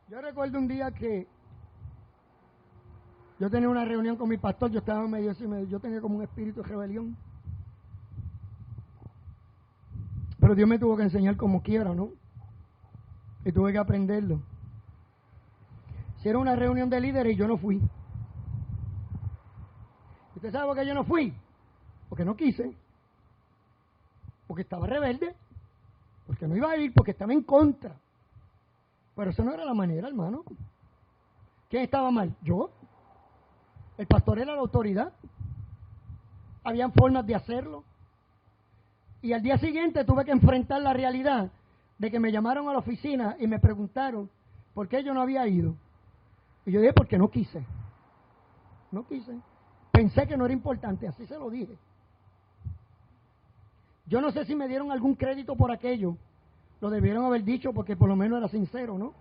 Yo recuerdo un día que yo tenía una reunión con mi pastor, yo estaba medio así, yo tenía como un espíritu de rebelión. Pero Dios me tuvo que enseñar como quiera, ¿no? Y tuve que aprenderlo. Si era una reunión de líderes y yo no fui. ¿Usted sabe por qué yo no fui? Porque no quise. Porque estaba rebelde. Porque no iba a ir, porque estaba en contra. Pero eso no era la manera, hermano. ¿Quién estaba mal? Yo. El pastor era la autoridad. Habían formas de hacerlo. Y al día siguiente tuve que enfrentar la realidad de que me llamaron a la oficina y me preguntaron por qué yo no había ido. Y yo dije, porque no quise. No quise. Pensé que no era importante, así se lo dije. Yo no sé si me dieron algún crédito por aquello. Lo debieron haber dicho porque por lo menos era sincero, ¿no?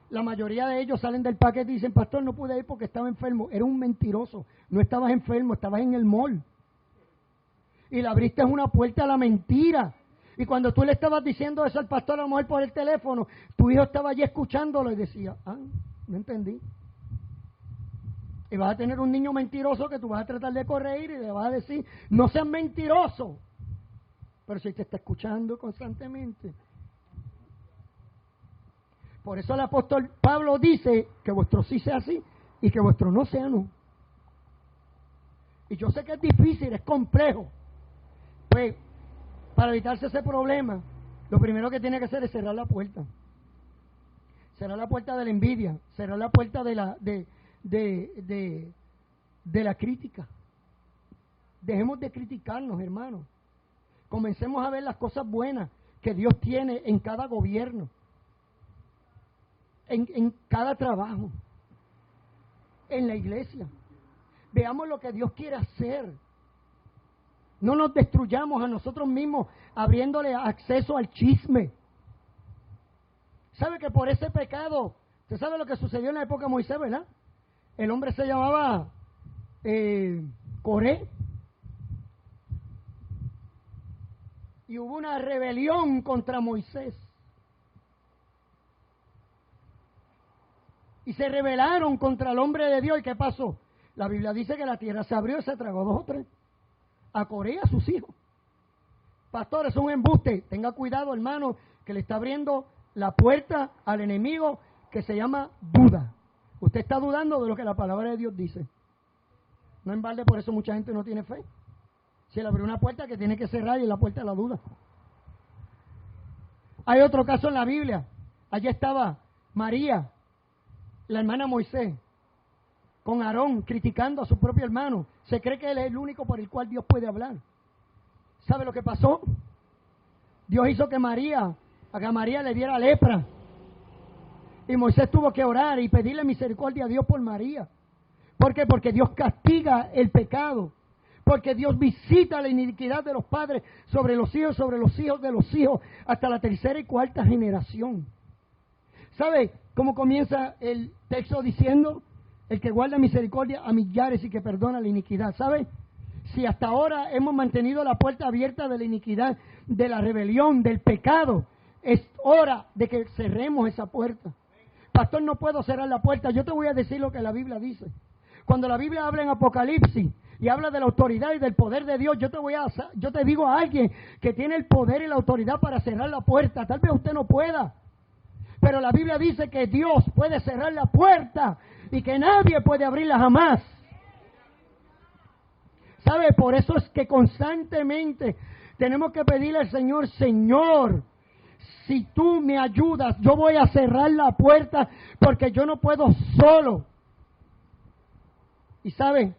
La mayoría de ellos salen del paquete y dicen, pastor, no pude ir porque estaba enfermo. Era un mentiroso. No estabas enfermo, estabas en el mall. Y le abriste una puerta a la mentira. Y cuando tú le estabas diciendo eso al pastor, a lo mejor por el teléfono, tu hijo estaba allí escuchándolo y decía, no entendí. Y vas a tener un niño mentiroso que tú vas a tratar de corregir y le vas a decir, no seas mentiroso. Pero si te está escuchando constantemente. Por eso el apóstol Pablo dice que vuestro sí sea sí y que vuestro no sea no. Y yo sé que es difícil, es complejo. Pues, para evitarse ese problema, lo primero que tiene que hacer es cerrar la puerta. Cerrar la puerta de la envidia, cerrar la puerta de la crítica. Dejemos de criticarnos, hermanos. Comencemos a ver las cosas buenas que Dios tiene en cada gobierno, en cada trabajo, en la iglesia. Veamos lo que Dios quiere hacer. No nos destruyamos a nosotros mismos abriéndole acceso al chisme. ¿Sabe que por ese pecado, usted sabe lo que sucedió en la época de Moisés, verdad? El hombre se llamaba Coré. Y hubo una rebelión contra Moisés. Y se rebelaron contra el hombre de Dios. ¿Y qué pasó? La Biblia dice que la tierra se abrió y se tragó 2 o 3. A Coré y a sus hijos. Pastor, es un embuste. Tenga cuidado, hermano, que le está abriendo la puerta al enemigo que se llama duda. Usted está dudando de lo que la palabra de Dios dice. No en balde, por eso mucha gente no tiene fe. Se le abrió una puerta que tiene que cerrar y es la puerta de la duda. Hay otro caso en la Biblia. Allí estaba María, la hermana Moisés, con Aarón criticando a su propio hermano. Se cree que él es el único por el cual Dios puede hablar. ¿Sabe lo que pasó? Dios hizo que a María le diera lepra. Y Moisés tuvo que orar y pedirle misericordia a Dios por María. ¿Por qué? Porque Dios castiga el pecado. Porque Dios visita la iniquidad de los padres sobre los hijos de los hijos, hasta la 3ª y 4ª generación. ¿Sabe cómo comienza el texto diciendo? El que guarda misericordia a millares y que perdona la iniquidad. ¿Sabe? Si hasta ahora hemos mantenido la puerta abierta de la iniquidad, de la rebelión, del pecado, es hora de que cerremos esa puerta. Pastor, no puedo cerrar la puerta. Yo te voy a decir lo que la Biblia dice. Cuando la Biblia habla en Apocalipsis y habla de la autoridad y del poder de Dios, yo te digo a alguien que tiene el poder y la autoridad para cerrar la puerta. Tal vez usted no pueda, pero la Biblia dice que Dios puede cerrar la puerta y que nadie puede abrirla jamás. ¿Sabe? Por eso es que constantemente tenemos que pedirle al Señor, Señor, si tú me ayudas, yo voy a cerrar la puerta porque yo no puedo solo. Y ¿sabe?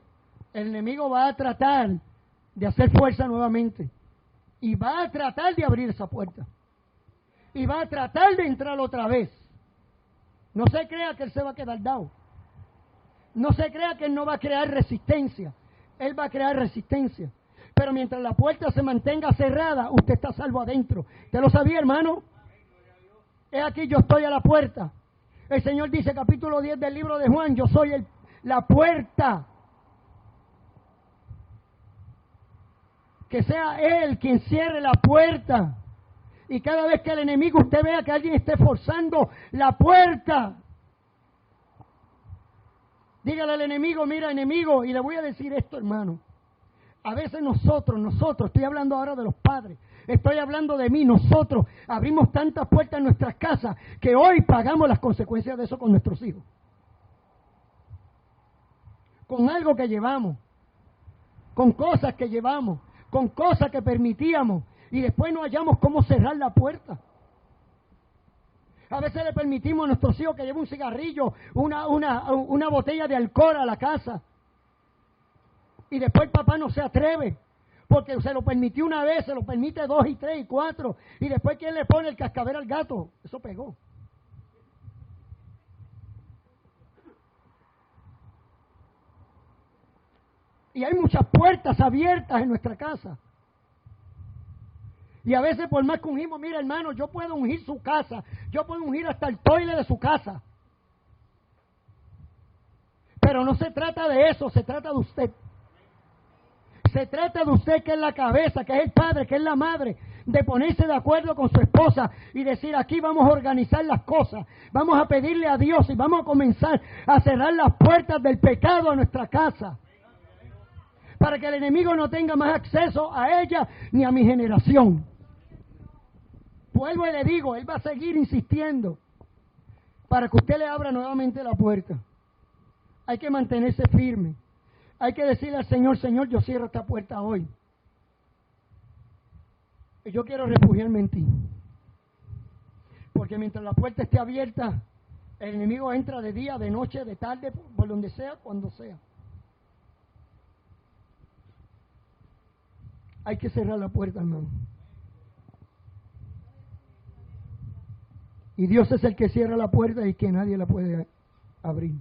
El enemigo va a tratar de hacer fuerza nuevamente. Y va a tratar de abrir esa puerta. Y va a tratar de entrar otra vez. No se crea que él se va a quedar dado. No se crea que él no va a crear resistencia. Él va a crear resistencia. Pero mientras la puerta se mantenga cerrada, usted está salvo adentro. ¿Usted lo sabía, hermano? He aquí, yo estoy a la puerta. El Señor dice, capítulo 10 del libro de Juan, yo soy la puerta. Que sea Él quien cierre la puerta. Y cada vez que el enemigo usted vea que alguien esté forzando la puerta, dígale al enemigo, mira enemigo, y le voy a decir esto, hermano. A veces nosotros, estoy hablando ahora de los padres, estoy hablando de mí, nosotros abrimos tantas puertas en nuestras casas que hoy pagamos las consecuencias de eso con nuestros hijos. Con algo que llevamos, con cosas que llevamos, con cosas que permitíamos y después no hallamos cómo cerrar la puerta. A veces le permitimos a nuestros hijos que lleven un cigarrillo, una botella de alcohol a la casa. Y después el papá no se atreve, porque se lo permitió una vez, se lo permite 2 y 3 y 4, y después ¿quién le pone el cascabel al gato? Eso pegó. Y hay muchas puertas abiertas en nuestra casa. Y a veces por más que ungimos, mira hermano, yo puedo ungir su casa, yo puedo ungir hasta el toile de su casa. Pero no se trata de eso, se trata de usted. Se trata de usted, que es la cabeza, que es el padre, que es la madre, de ponerse de acuerdo con su esposa y decir, aquí vamos a organizar las cosas, vamos a pedirle a Dios y vamos a comenzar a cerrar las puertas del pecado a nuestra casa, para que el enemigo no tenga más acceso a ella ni a mi generación. Vuelvo y le digo, él va a seguir insistiendo para que usted le abra nuevamente la puerta. Hay que mantenerse firme. Hay que decirle al Señor, Señor, yo cierro esta puerta hoy. Y yo quiero refugiarme en ti. Porque mientras la puerta esté abierta, el enemigo entra de día, de noche, de tarde, por donde sea, cuando sea. Hay que cerrar la puerta, hermano. Y Dios es el que cierra la puerta y que nadie la puede abrir.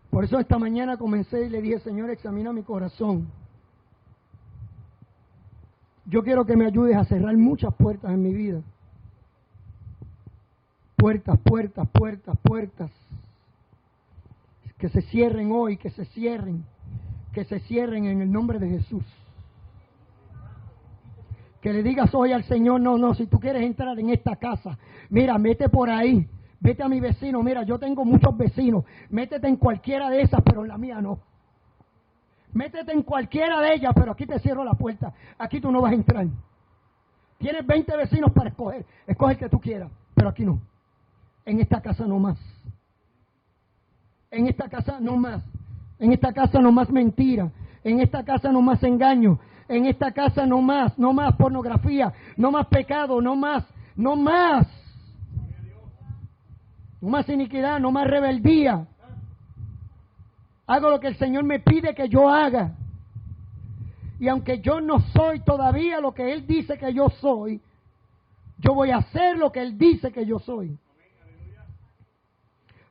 Por eso esta mañana comencé y le dije, Señor, examina mi corazón. Yo quiero que me ayudes a cerrar muchas puertas en mi vida. Puertas, puertas, puertas, puertas. Que se cierren hoy, que se cierren. Que se cierren en el nombre de Jesús. Que le digas hoy al Señor, no, si tú quieres entrar en esta casa, mira, vete por ahí, vete a mi vecino, mira, yo tengo muchos vecinos, métete en cualquiera de esas, pero en la mía no. Métete en cualquiera de ellas, pero aquí te cierro la puerta, aquí tú no vas a entrar. Tienes 20 vecinos para escoger, escoge el que tú quieras, pero aquí no. En esta casa no más. En esta casa no más. En esta casa no más mentira. En esta casa no más engaño. En esta casa no más pornografía, no más pecado, no más. No más iniquidad, no más rebeldía. Hago lo que el Señor me pide que yo haga. Y aunque yo no soy todavía lo que Él dice que yo soy, yo voy a hacer lo que Él dice que yo soy.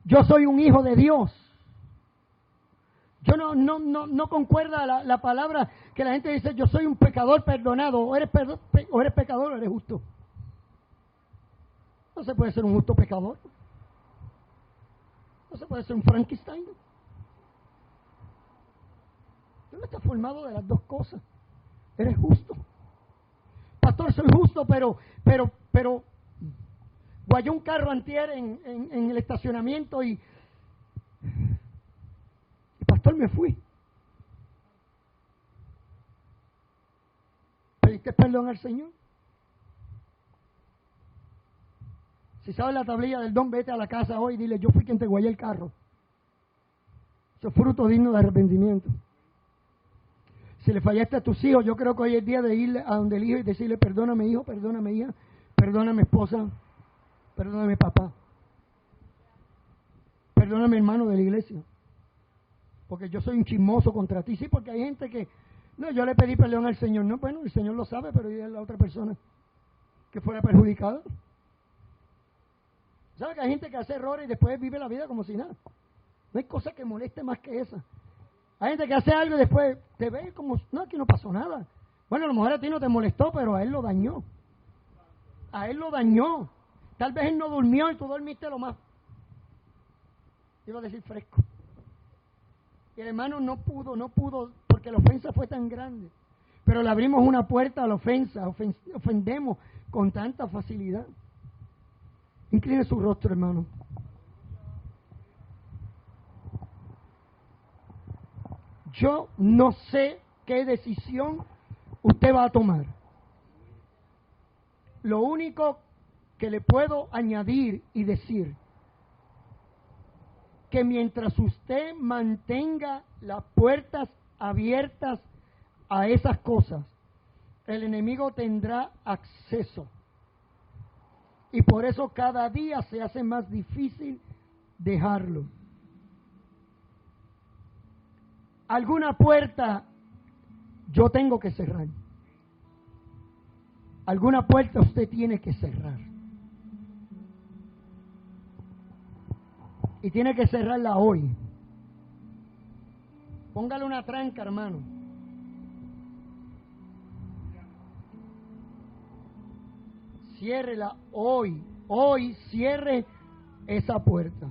Yo soy un hijo de Dios. Yo no concuerda la palabra que la gente dice, yo soy un pecador perdonado, o eres pecador o eres justo. No se puede ser un justo pecador. No se puede ser un Frankenstein. Tú no estás formado de las dos cosas. Eres justo. Pastor, soy justo, pero guayó un carro antier en el estacionamiento y pastor, me fui. ¿Pediste perdón al Señor? Si sabes la tablilla del don, vete a la casa hoy y dile, yo fui quien te guayé el carro. Eso es fruto digno de arrepentimiento. Si le fallaste a tus hijos, yo creo que hoy es día de ir a donde el hijo y decirle, perdóname hijo, perdóname hija, perdóname esposa, perdóname papá, perdóname hermano de la iglesia. Porque yo soy un chismoso contra ti. Sí, porque hay gente que, no, yo le pedí perdón al Señor. No, bueno, el Señor lo sabe, pero es la otra persona que fuera perjudicada. ¿Sabe que hay gente que hace errores y después vive la vida como si nada? No hay cosa que moleste más que esa. Hay gente que hace algo y después te ve como, no, aquí no pasó nada. Bueno, a lo mejor a ti no te molestó, pero a él lo dañó. A él lo dañó. Tal vez él no durmió y tú dormiste lo más, iba a decir fresco. Y el hermano no pudo, porque la ofensa fue tan grande. Pero le abrimos una puerta a la ofensa, ofendemos con tanta facilidad. Incline su rostro, hermano. Yo no sé qué decisión usted va a tomar. Lo único que le puedo añadir y decir, que mientras usted mantenga las puertas abiertas a esas cosas, el enemigo tendrá acceso. Y por eso cada día se hace más difícil dejarlo. alguna puerta yo tengo que cerrar. Alguna puerta usted tiene que cerrar. Y tiene que cerrarla hoy. Póngale una tranca, hermano. Ciérrela hoy. Hoy cierre esa puerta.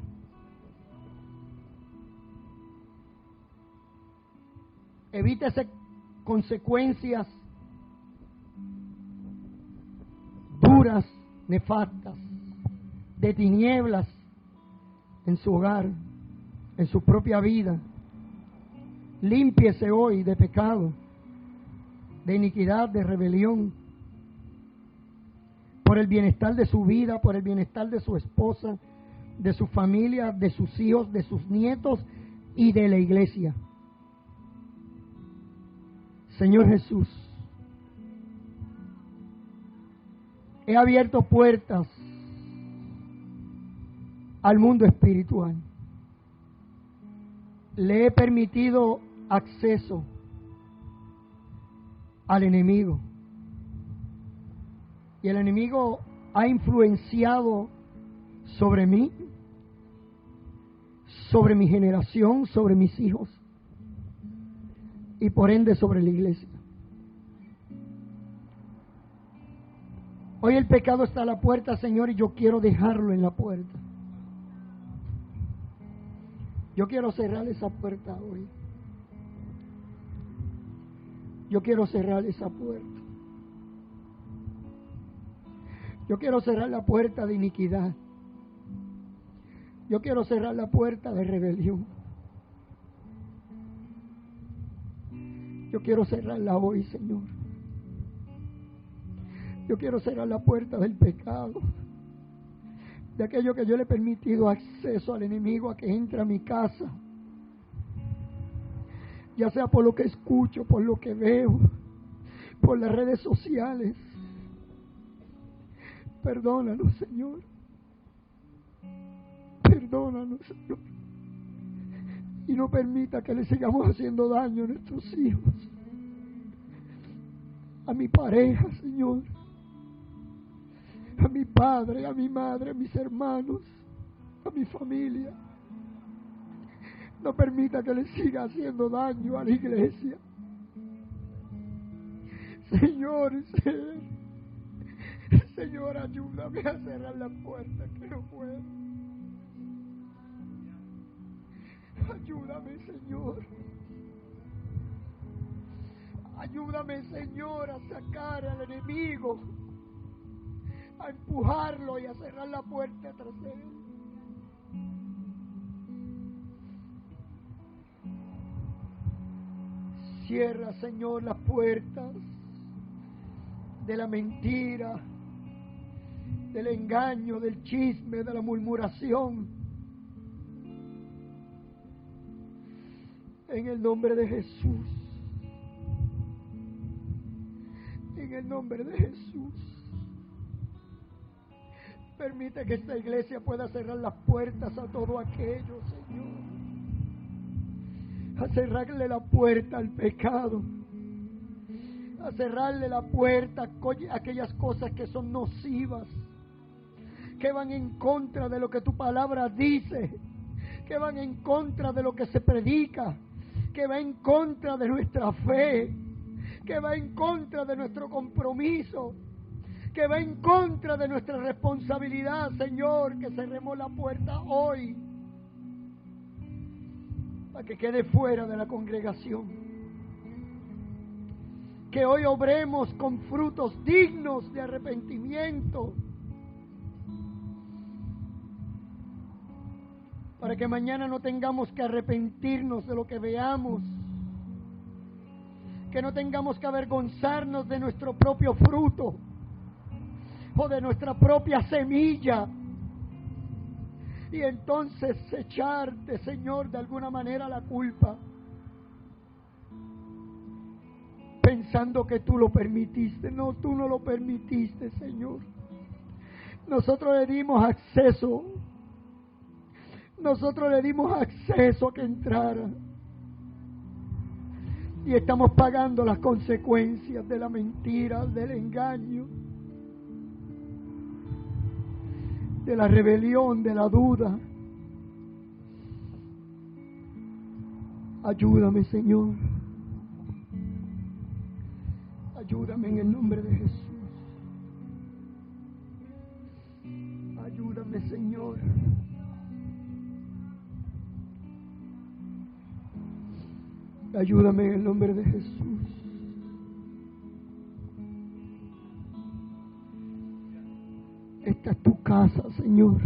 Evítese consecuencias duras, nefastas, de tinieblas en su hogar, en su propia vida. Límpiese hoy de pecado, de iniquidad, de rebelión, por el bienestar de su vida, por el bienestar de su esposa, de su familia, de sus hijos, de sus nietos y de la iglesia. Señor Jesús, he abierto puertas al mundo espiritual. Le he permitido acceso al enemigo. Y el enemigo ha influenciado sobre mí, sobre mi generación, sobre mis hijos y por ende sobre la iglesia. Hoy el pecado está a la puerta, Señor, y yo quiero dejarlo en la puerta. Yo quiero cerrar esa puerta hoy. Yo quiero cerrar esa puerta. Yo quiero cerrar la puerta de iniquidad. Yo quiero cerrar la puerta de rebelión. Yo quiero cerrarla hoy, Señor. Yo quiero cerrar la puerta del pecado, de aquello que yo le he permitido acceso al enemigo a que entre a mi casa, ya sea por lo que escucho, por lo que veo, por las redes sociales. Perdónanos, Señor. Perdónanos, Señor. Y no permita que le sigamos haciendo daño a nuestros hijos, a mi pareja, Señor, a mi padre, a mi madre, a mis hermanos, a mi familia. No permita que le siga haciendo daño a la iglesia. Señor, ayúdame a cerrar la puerta que no puedo. Ayúdame, Señor. Ayúdame, Señor, a sacar al enemigo, a empujarlo y a cerrar la puerta tras él. Cierra, Señor, las puertas de la mentira, del engaño, del chisme, de la murmuración. En el nombre de Jesús. En el nombre de Jesús. Permite que esta iglesia pueda cerrar las puertas a todo aquello, Señor. A cerrarle la puerta al pecado. A cerrarle la puerta a aquellas cosas que son nocivas, que van en contra de lo que tu palabra dice, que van en contra de lo que se predica, que va en contra de nuestra fe, que va en contra de nuestro compromiso, que va en contra de nuestra responsabilidad. Señor, que cerremos la puerta hoy para que quede fuera de la congregación. Que hoy obremos con frutos dignos de arrepentimiento, para que mañana no tengamos que arrepentirnos de lo que veamos, que no tengamos que avergonzarnos de nuestro propio fruto o de nuestra propia semilla, y entonces echarte, Señor, de alguna manera la culpa, pensando que tú lo permitiste. No, tú no lo permitiste, Señor. Nosotros le dimos acceso. Nosotros le dimos acceso a que entrara. Y estamos pagando las consecuencias de la mentira, del engaño, de la rebelión, de la duda. Ayúdame, Señor. Ayúdame en el nombre de Jesús. Ayúdame, Señor. Ayúdame en el nombre de Jesús. Esta es tu casa, Señor.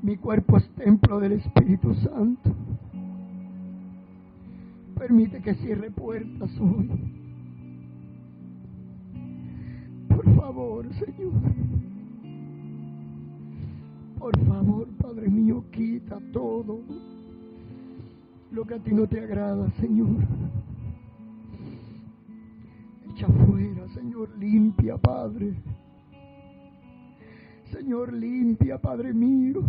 Mi cuerpo es templo del Espíritu Santo. Permite que cierre puertas hoy. Por favor, Señor. Por favor, Padre mío, quita todo lo que a ti no te agrada, Señor. Echa fuera, Señor, limpia, Padre. Señor, limpia, Padre mío.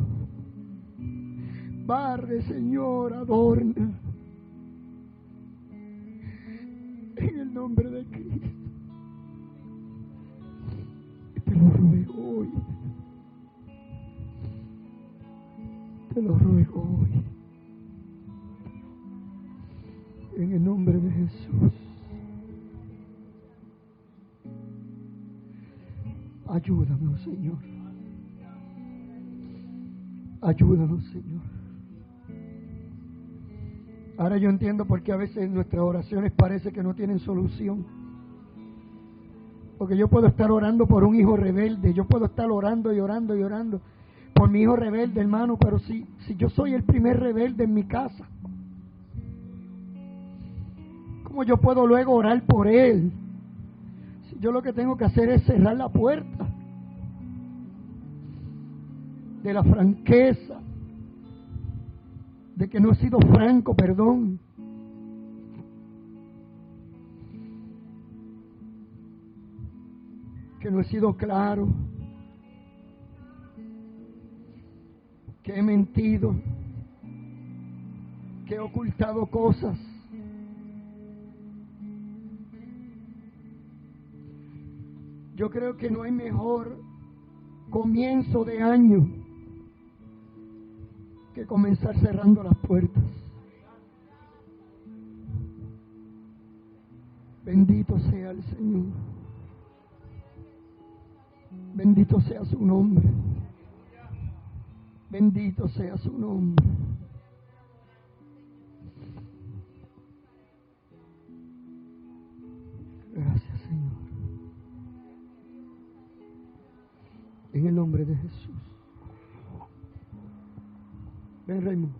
Barre, Señor, adorna. En el nombre de Cristo. Te lo ruego hoy. Te lo ruego hoy. En el nombre de Jesús. Ayúdanos, Señor. Ayúdanos, Señor. Ahora yo entiendo por qué a veces nuestras oraciones parece que no tienen solución. Porque yo puedo estar orando por un hijo rebelde, yo puedo estar orando y orando y orando por mi hijo rebelde, hermano, pero si yo soy el primer rebelde en mi casa, ¿cómo yo puedo luego orar por él? Si yo lo que tengo que hacer es cerrar la puerta de la franqueza, de que no he sido franco, perdón. Que no he sido claro, que he mentido, que he ocultado cosas. Yo creo que no hay mejor comienzo de año que comenzar cerrando las puertas. Bendito sea el Señor. Bendito sea su nombre. Bendito sea su nombre. Gracias, Señor. En el nombre de Jesús. Ven, Raimundo.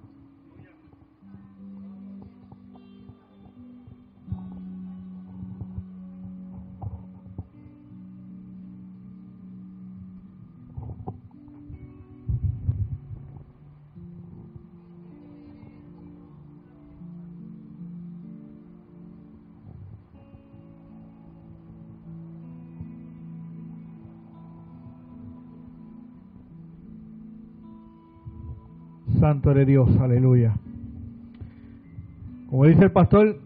Santo eres Dios, aleluya. Como dice el pastor,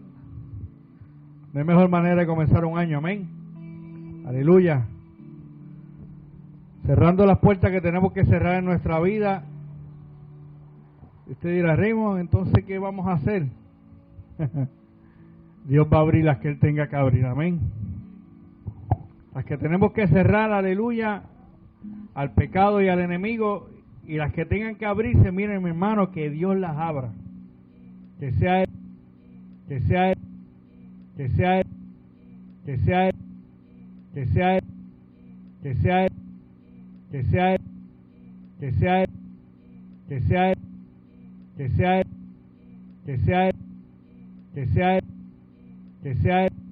no hay mejor manera de comenzar un año, amén. Aleluya. Cerrando las puertas que tenemos que cerrar en nuestra vida. Usted dirá, Raymond, entonces ¿qué vamos a hacer? Dios va a abrir las que Él tenga que abrir, amén. Las que tenemos que cerrar, aleluya, al pecado y al enemigo. Y las que tengan que abrirse, miren, mi hermano, que Dios las abra. Que sea Él, que sea Él, que sea Él, que sea Él, que sea Él, que sea Él, que sea Él, que sea Él, que sea Él, que sea Él, que sea Él, que sea Él, que sea Él.